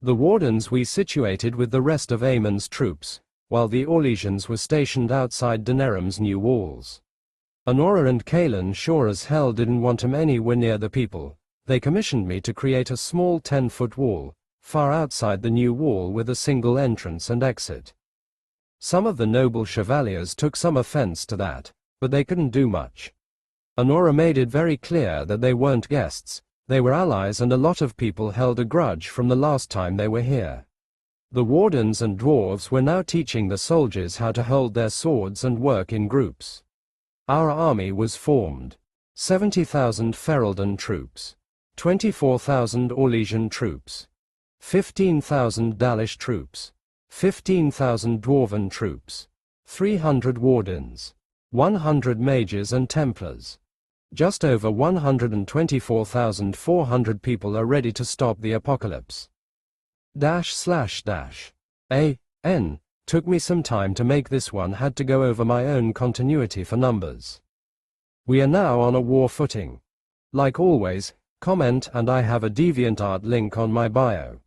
The wardens we situated with the rest of Aemon's troops, while the Orlesians were stationed outside Denerim's new walls. Honora and Kaelan sure as hell didn't want 'em anywhere near the people. They commissioned me to create a small 10-foot wall, far outside the new wall with a single entrance and exit. Some of the noble chevaliers took some offense to that, but they couldn't do much. Honora made it very clear that they weren't guests, they were allies, and a lot of people held a grudge from the last time they were here. The wardens and dwarves were now teaching the soldiers how to hold their swords and work in groups. Our army was formed. 70,000 Ferelden troops, 24,000 Orlesian troops, 15,000 Dalish troops, 15,000 Dwarven troops, 300 wardens, 100 mages and Templars. Just over 124,400 people are ready to stop the apocalypse. //A/N. Took me some time to make this one, had to go over my own continuity for numbers. We are now on a war footing. Like always, comment and I have a DeviantArt link on my bio.